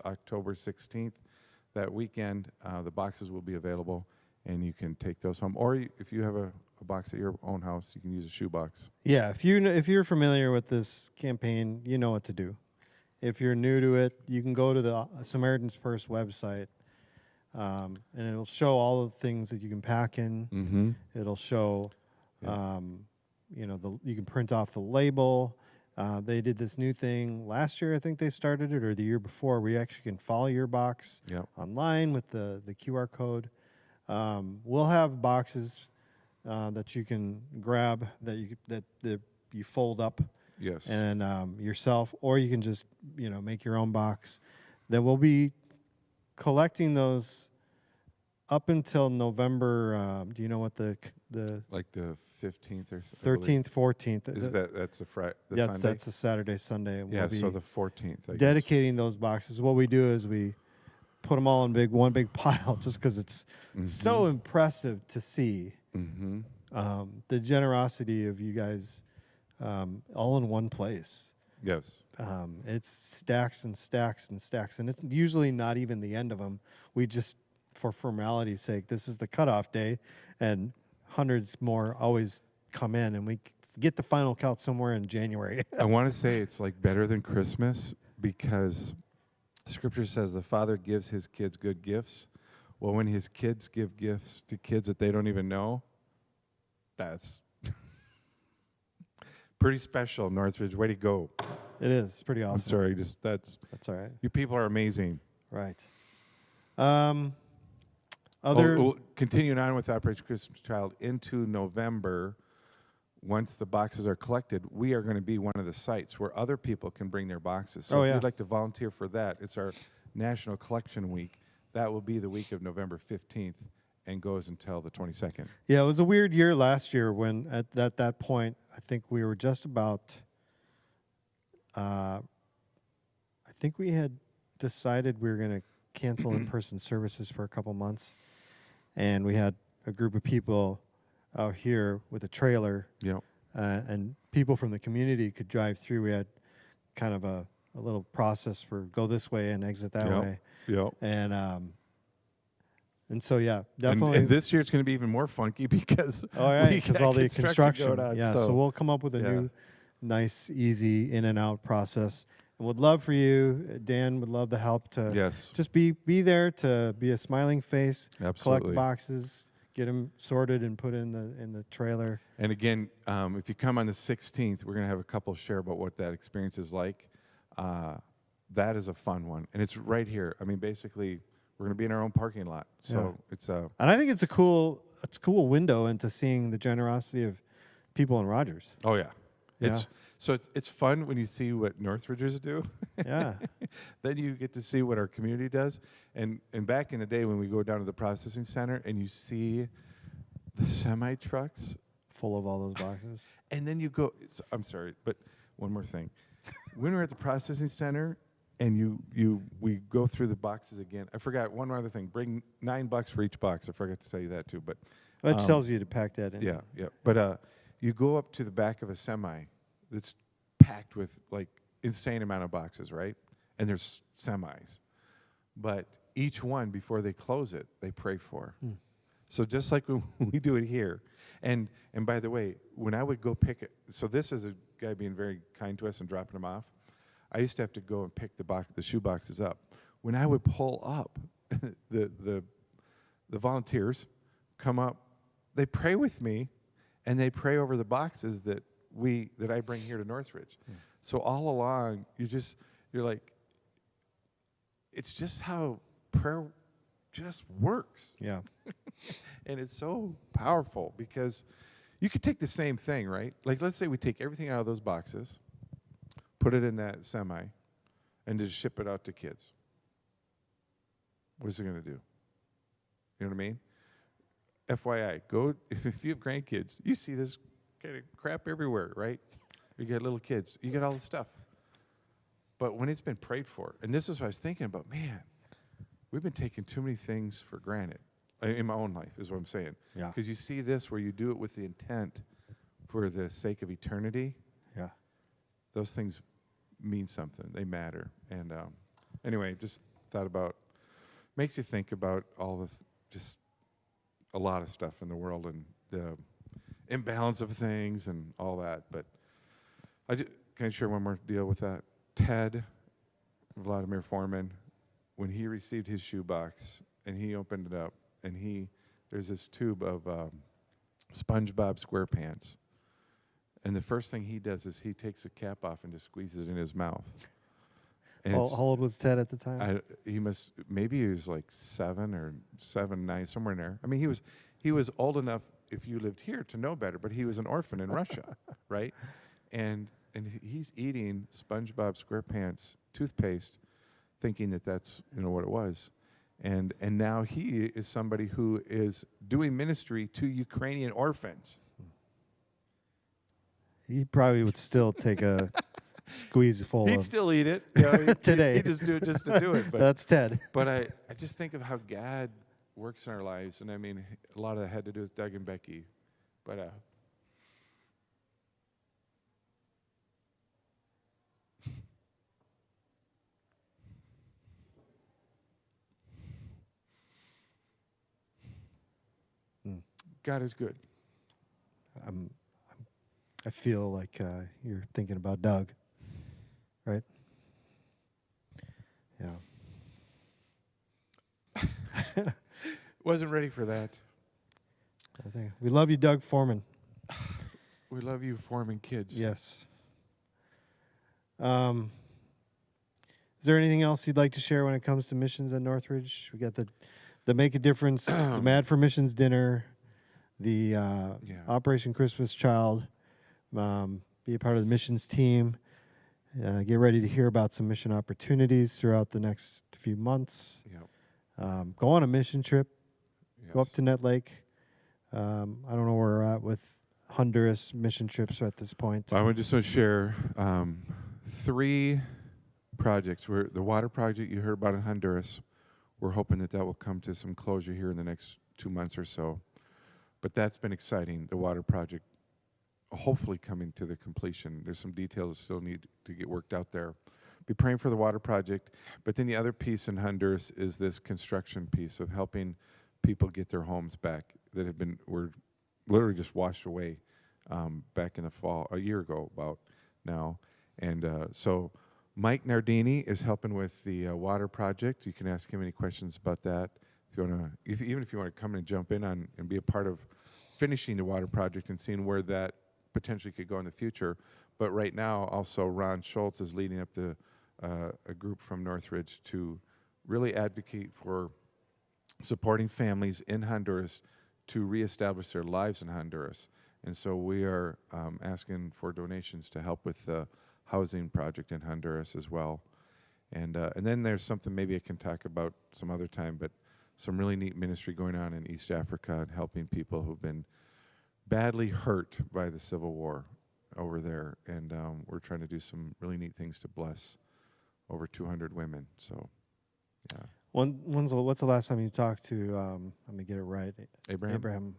October 16th. That weekend, the boxes will be available, and you can take those home. Or if you have a box at your own house, you can use a shoe box. Yeah, if you're familiar with this campaign, you know what to do. If you're new to it, you can go to the Samaritan's Purse website, and it'll show all the things that you can pack in. Mm-hmm. It'll show, you can print off the label. They did this new thing last year, I think they started it, or the year before, where you actually can follow your box online with the QR code. We'll have boxes that you can grab that you fold up. Yes. And yourself, or you can just make your own box. Then we'll be collecting those up until November. Do you know what the like the 15th or 13th, 14th? Is that's a Friday? Yeah, that's a Saturday, Sunday. And Yeah, we'll so be the 14th. I guess. dedicating those boxes. What we do is we put them all in one big pile, just because it's so impressive to see the generosity of you guys. All in one place. Yes. It's stacks and stacks and stacks, and it's usually not even the end of them. We just, for formality's sake, this is the cutoff day, and hundreds more always come in, and we get the final count somewhere in January. I want to say it's like better than Christmas because Scripture says the Father gives his kids good gifts. Well, when his kids give gifts to kids that they don't even know, that's pretty special, Northridge. Way to go. It is. It's pretty awesome. I'm sorry. That's all right. You people are amazing. Right. Continuing on with Operation Christmas Child into November, once the boxes are collected, we are going to be one of the sites where other people can bring their boxes. So if you'd like to volunteer for that, it's our National Collection Week. That will be the week of November 15th and goes until the 22nd. Yeah, it was a weird year last year when at that point, I think we were just about, I think we had decided we were going to cancel in-person services for a couple months. And we had a group of people out here with a trailer. Yep. And people from the community could drive through. We had kind of a little process for go this way and exit that way. Yep. And so, yeah, definitely. And this year it's going to be even more funky because because all the construction. going on, Yeah, so we'll come up with a new, nice, easy in and out process. And would love for you, Dan would love the help to just be there, to be a smiling face, collect boxes, get them sorted and put in the trailer. And again, if you come on the 16th, we're going to have a couple share about what that experience is like. That is a fun one. And it's right here. I mean, basically, we're going to be in our own parking lot. So it's a... And I think it's a cool window into seeing the generosity of people in Rogers. Oh, yeah. It's fun when you see what Northridgers do. Yeah. Then you get to see what our community does. And back in the day when we go down to the processing center and you see the semi trucks full of all those boxes. And then you go, I'm sorry, but one more thing. When we're at the processing center and we go through the boxes again, I forgot one other thing. Bring $9 for each box. I forgot to tell you that too. But it tells you to pack that in. Yeah. But you go up to the back of a semi that's packed with like insane amount of boxes, right? And there's semis. But each one, before they close it, they pray for. So just like when we do it here. And by the way, when I would go pick it, so this is a guy being very kind to us and dropping them off. I used to have to go and pick the shoe boxes up. When I would pull up, the volunteers come up, they pray with me, and they pray over the boxes that I bring here to Northridge. So all along, you're like, it's just how prayer just works. Yeah. And it's so powerful because you could take the same thing, right? Like, let's say we take everything out of those boxes, put it in that semi, and just ship it out to kids. What is it going to do? You know what I mean? FYI, if you have grandkids, you see this kind of crap everywhere, right? You get little kids, you get all the stuff. But when it's been prayed for, and this is what I was thinking about, man, we've been taking too many things for granted. In my own life, is what I'm saying. Yeah. Because you see this where you do it with the intent for the sake of eternity. Yeah. Those things mean something. They matter. And anyway, just thought about, makes you think about all just a lot of stuff in the world and the imbalance of things and all that. But can I share one more deal with that? Ted, Vladimir Foreman, when he received his shoebox and he opened it up, and there's this tube of SpongeBob SquarePants. And the first thing he does is he takes the cap off and just squeezes it in his mouth. How old was Ted at the time? Maybe he was like 7 or 7, 9, somewhere in there. I mean, he was old enough, if you lived here, to know better, but he was an orphan in Russia, right? And he's eating SpongeBob SquarePants toothpaste, thinking that that's what it was. And now he is somebody who is doing ministry to Ukrainian orphans. He probably would still take a squeeze full He'd of still eat it. today. He'd just do it just to do it. But that's Ted. But I just think of how God works in our lives. And I mean, a lot of that had to do with Doug and Becky. But God is good. I feel like you're thinking about Doug, right? Yeah. Wasn't ready for that. I think we love you, Doug Foreman. We love you, Foreman kids. Yes. Is there anything else you'd like to share when it comes to missions at Northridge? We got the Make a Difference, the Mad for Missions dinner, the Operation Christmas Child, be a part of the missions team. Get ready to hear about some mission opportunities throughout the next few months. Yep. Go on a mission trip. Go up Yes. to Net Lake. I don't know where we're at with Honduras mission trips at this point. I just want to share 3 projects. The water project you heard about in Honduras, we're hoping that will come to some closure here in the next 2 months or so. But that's been exciting, the water project hopefully coming to the completion. There's some details that still need to get worked out there. Be praying for the water project. But then the other piece in Honduras is this construction piece of helping people get their homes back that were literally just washed away back in the fall, a year ago about now. And so Mike Nardini is helping with the water project. You can ask him any questions about that. If you want to, even if you want to come and jump in on and be a part of finishing the water project and seeing where that potentially could go in the future. But right now, also Ron Schultz is leading up a group from Northridge to really advocate for supporting families in Honduras to reestablish their lives in Honduras. And so we are asking for donations to help with the housing project in Honduras as well. And then there's something maybe I can talk about some other time, but some really neat ministry going on in East Africa and helping people who've been badly hurt by the civil war over there. And we're trying to do some really neat things to bless over 200 women. So, yeah. What's the last time you talked to, let me get it right, Abraham?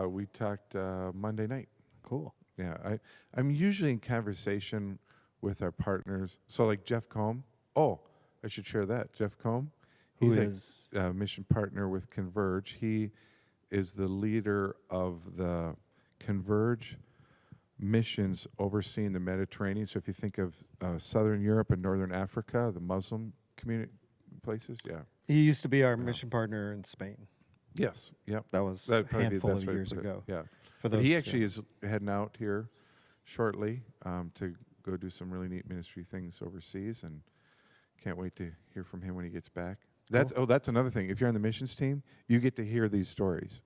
We talked Monday night. Cool. Yeah, I'm usually in conversation with our partners. So like Jeff Combe. Oh, I should share that. Jeff Combe. He's a mission partner with Converge. He is the leader of the Converge missions overseeing the Mediterranean. So if you think of Southern Europe and Northern Africa, the Muslim community places, yeah. He used to be our mission partner in Spain. Yes, yep. That was That'd a probably be the handful best of way to years put it. ago. Yeah. For But those, he actually is heading out here shortly to go do some really neat ministry things overseas, and can't wait to hear from him when he gets back. That's another thing. If you're on the missions team, you get to hear these stories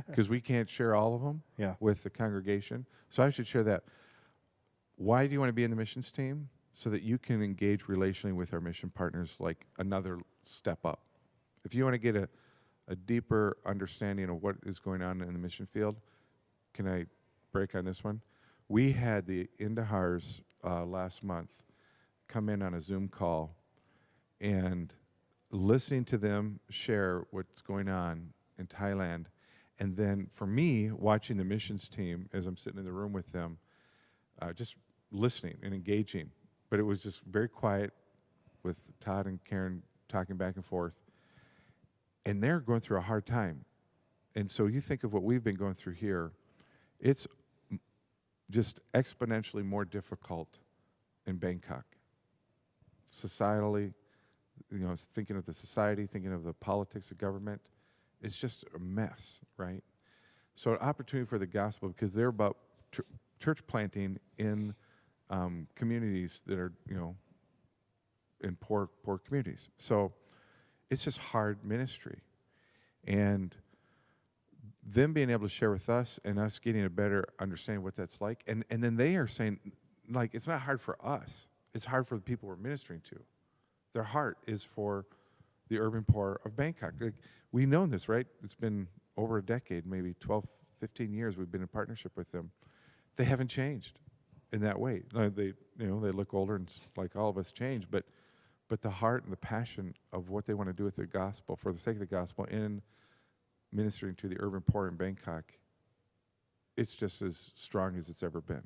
because we can't share all of them with the congregation. So I should share that. Why do you want to be in the missions team? So that you can engage relationally with our mission partners like another step up. If you want to get a deeper understanding of what is going on in the mission field, can I break on this one? We had the Indahars last month come in on a Zoom call, and listening to them share what's going on in Thailand, and then for me, watching the missions team as I'm sitting in the room with them, just listening and engaging. But it was just very quiet with Todd and Karen talking back and forth. And they're going through a hard time. And so you think of what we've been going through here, it's just exponentially more difficult in Bangkok. Societally, thinking of the society, thinking of the politics of government, it's just a mess, right? So an opportunity for the gospel, because they're about church planting in communities that are, in poor communities. So it's just hard ministry. And them being able to share with us and us getting a better understanding of what that's like. And then they are saying, like, it's not hard for us. It's hard for the people we're ministering to. Their heart is for the urban poor of Bangkok. Like, we know this, right? It's been over a decade, maybe 12, 15 years we've been in partnership with them. They haven't changed in that way. They look older and like all of us change, but the heart and the passion of what they want to do with the gospel, for the sake of the gospel, in ministering to the urban poor in Bangkok, it's just as strong as it's ever been.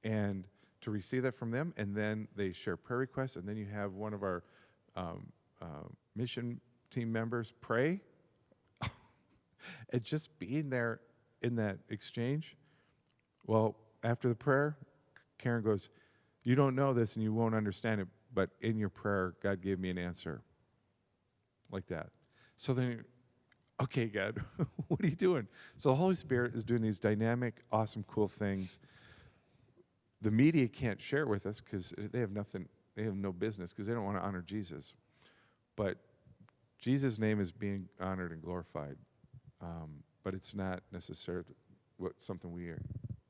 And to receive that from them, and then they share prayer requests, and then you have one of our mission team members pray, and just being there in that exchange. Well, after the prayer, Karen goes, "You don't know this and you won't understand it, but in your prayer, God gave me an answer." Like that. So then, okay, God, what are you doing? So the Holy Spirit is doing these dynamic, awesome, cool things. The media can't share with us because they have nothing, they have no business because they don't want to honor Jesus. But Jesus' name is being honored and glorified. But it's not necessarily something we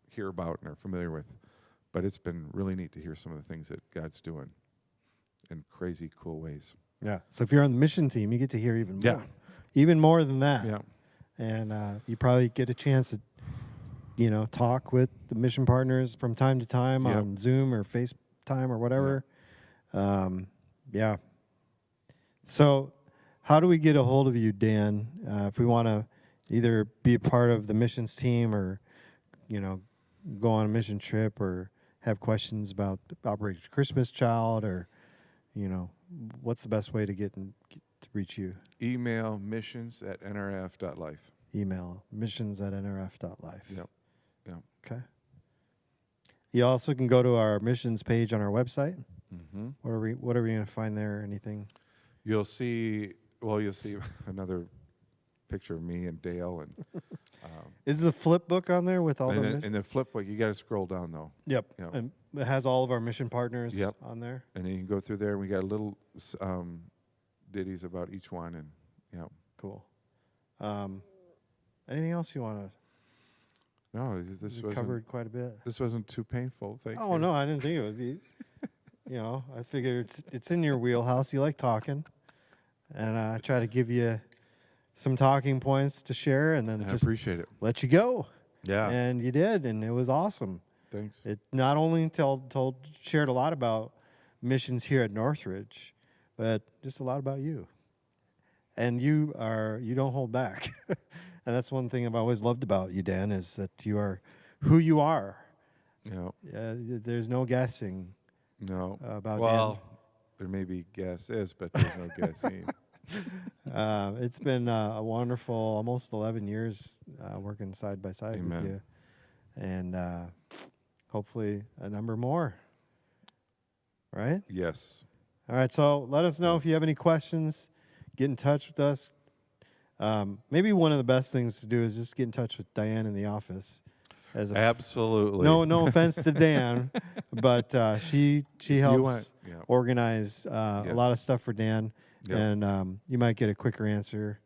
hear about and are familiar with. But it's been really neat to hear some of the things that God's doing in crazy, cool ways. Yeah. So if you're on the mission team, you get to hear even more. Yeah. Even more than that. Yeah. and you probably get a chance to, talk with the mission partners from time to time Yep. on Zoom or FaceTime or whatever. Yeah. So, how do we get a hold of you, Dan, if we want to either be a part of the missions team or, go on a mission trip or have questions about Operation Christmas Child or, what's the best way to to reach you? Email missions@nrf.life. Email missions@nrf.life. Yep. Yep. Okay. You also can go to our missions page on our website. Mm-hmm. What are we going to find there? Anything? You'll see another picture of me and Dale, and Is the flip book on there with all the in the flip book, you got to scroll down though. Yep. Yep. And it has all of our mission partners Yep. on there. And then you can go through there, and we got little ditties about each one, and Cool. Anything else you want to? No, this We wasn't covered quite a bit. This wasn't too painful. Thank you. Oh no, I didn't think it would be. I figured it's in your wheelhouse. You like talking, and I try to give you some talking points to share, and then I just appreciate it. let you go. Yeah. And you did, and it was awesome. Thanks. It not only shared a lot about missions here at Northridge, but just a lot about you. And you don't hold back. And that's one thing I've always loved about you, Dan, is that you are who you are. There's no guessing. No. About well, there may be guesses, but there's no guessing. It's been a wonderful almost 11 years working side by side Amen. with you. And hopefully a number more. Right? Yes. All right, so let us know if you have any questions. Get in touch with us. Maybe one of the best things to do is just get in touch with Diane in the office. Absolutely. No offense to Dan, but she helps Yeah. organize a Yes. lot of stuff for Dan, Yep. and you might get a quicker answer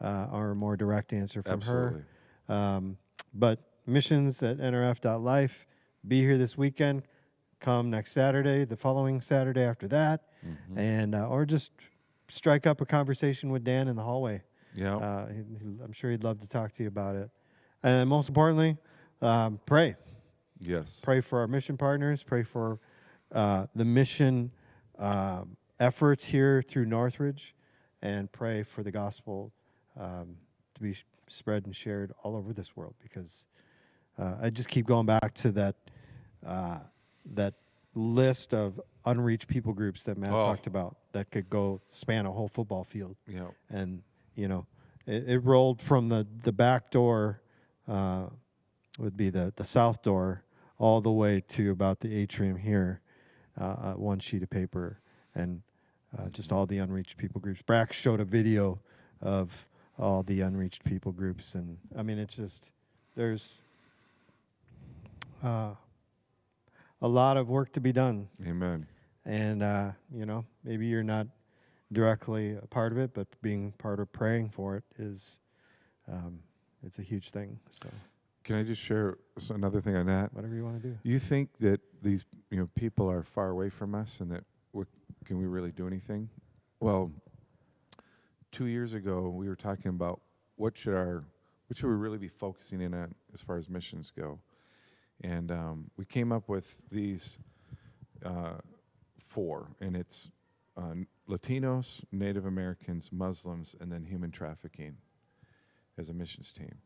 or a more direct answer from Absolutely. her. But missions@nrf.life. Be here this weekend. Come next Saturday, the following Saturday after that, Mm-hmm. and or just strike up a conversation with Dan in the hallway. Yeah. I'm sure he'd love to talk to you about it. And most importantly, pray. Yes. Pray for our mission partners. Pray for the mission efforts here through Northridge, and pray for the gospel to be spread and shared all over this world. Because I just keep going back to that list of unreached people groups that Matt talked about that could go span a whole football field. Yeah. And it rolled from the back door, would be the south door, all the way to about the atrium here, one sheet of paper, and just all the unreached people groups. Brack showed a video of all the unreached people groups, and I mean, it's just there's a lot of work to be done. Amen. And maybe you're not directly a part of it, but being part of praying for it is it's a huge thing. So Can I just share another thing on that? whatever you want to do. You think that these people are far away from us, and that can we really do anything? Well, 2 years ago we were talking about what should we really be focusing in on as far as missions go, and we came up with these 4, and it's Latinos, Native Americans, Muslims, and then human trafficking as a missions team.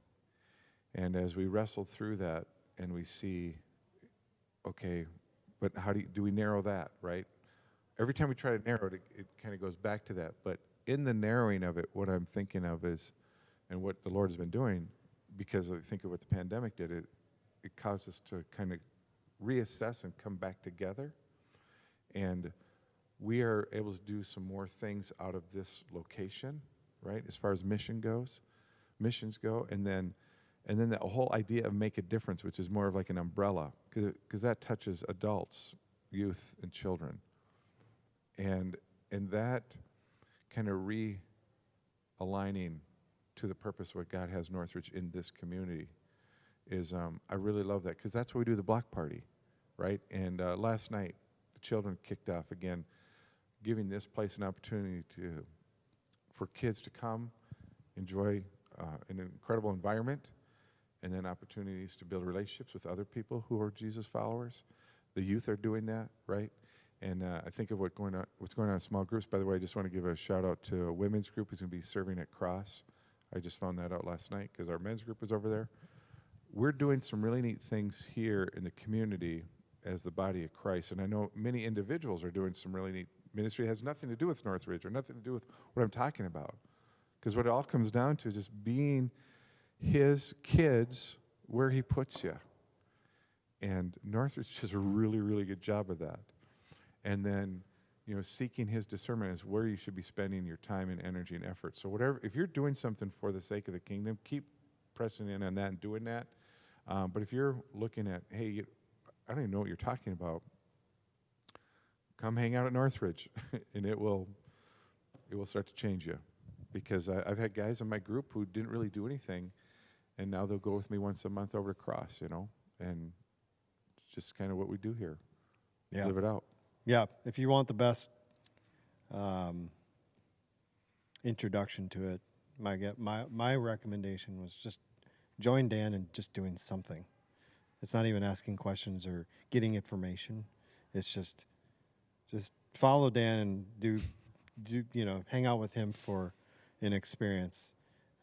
And as we wrestle through that, and we see, okay, but how do we narrow that, right? Every time we try to narrow it, it kind of goes back to that. But in the narrowing of it, what I'm thinking of is, and what the Lord has been doing, because I think of what the pandemic did, it caused us to kind of reassess and come back together. And we are able to do some more things out of this location, right, as far as missions go, and then the whole idea of make a difference, which is more of like an umbrella, because that touches adults, youth, and children, and that kind of realigning to the purpose of what God has Northridge in this community is I really love that, because that's what we do the block party, right? And last night the children kicked off again, giving this place an opportunity for kids to come enjoy an incredible environment, and then opportunities to build relationships with other people who are Jesus followers. The youth are doing that, right? And I think of what's going on in small groups. By the way, I just want to give a shout out to a women's group who's going to be serving at Cross. I just found that out last night because our men's group was over there. We're doing some really neat things here in the community as the body of Christ. And I know many individuals are doing some really neat ministry. It has nothing to do with Northridge or nothing to do with what I'm talking about. Because what it all comes down to is just being his kids where he puts you. And Northridge does a really, really good job of that. And then, seeking his discernment is where you should be spending your time and energy and effort. So whatever, if you're doing something for the sake of the kingdom, keep pressing in on that and doing that. But if you're looking at, hey, I don't even know what you're talking about, come hang out at Northridge, and it will start to change you. Because I've had guys in my group who didn't really do anything, and now they'll go with me once a month over to Cross, and it's just kind of what we do here. Yeah. Live it out. Yeah, if you want the best introduction to it, my recommendation was just join Dan in just doing something. It's not even asking questions or getting information. It's just follow Dan and do hang out with him for an experience,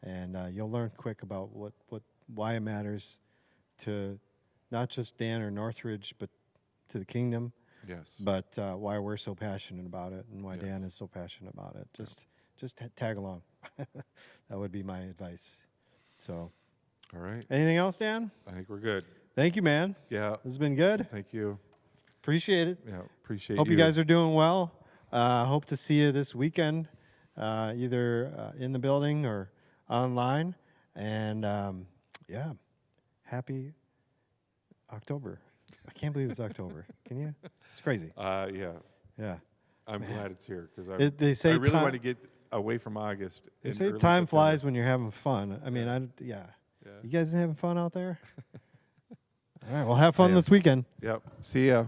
and you'll learn quick about why it matters to not just Dan or Northridge, but to the kingdom. Yes. But why we're so passionate about it and why Dan is so passionate about it. Just tag along. That would be my advice. So, All right. anything else, Dan? I think we're good. Thank you, man. Yeah. This has been good. Thank you. Appreciate it. Yeah. Appreciate Hope you guys are doing well. Hope to see you this weekend, either in the building or online. And happy October. I can't believe it's October. Can you? It's crazy. Yeah. Yeah. I'm glad it's here because They say I really time- want to get away from August. They in say early time September. flies when you're having fun. I mean, Yeah. You guys having fun out there? All right. Well, have fun Yeah. this weekend. Yep. See ya.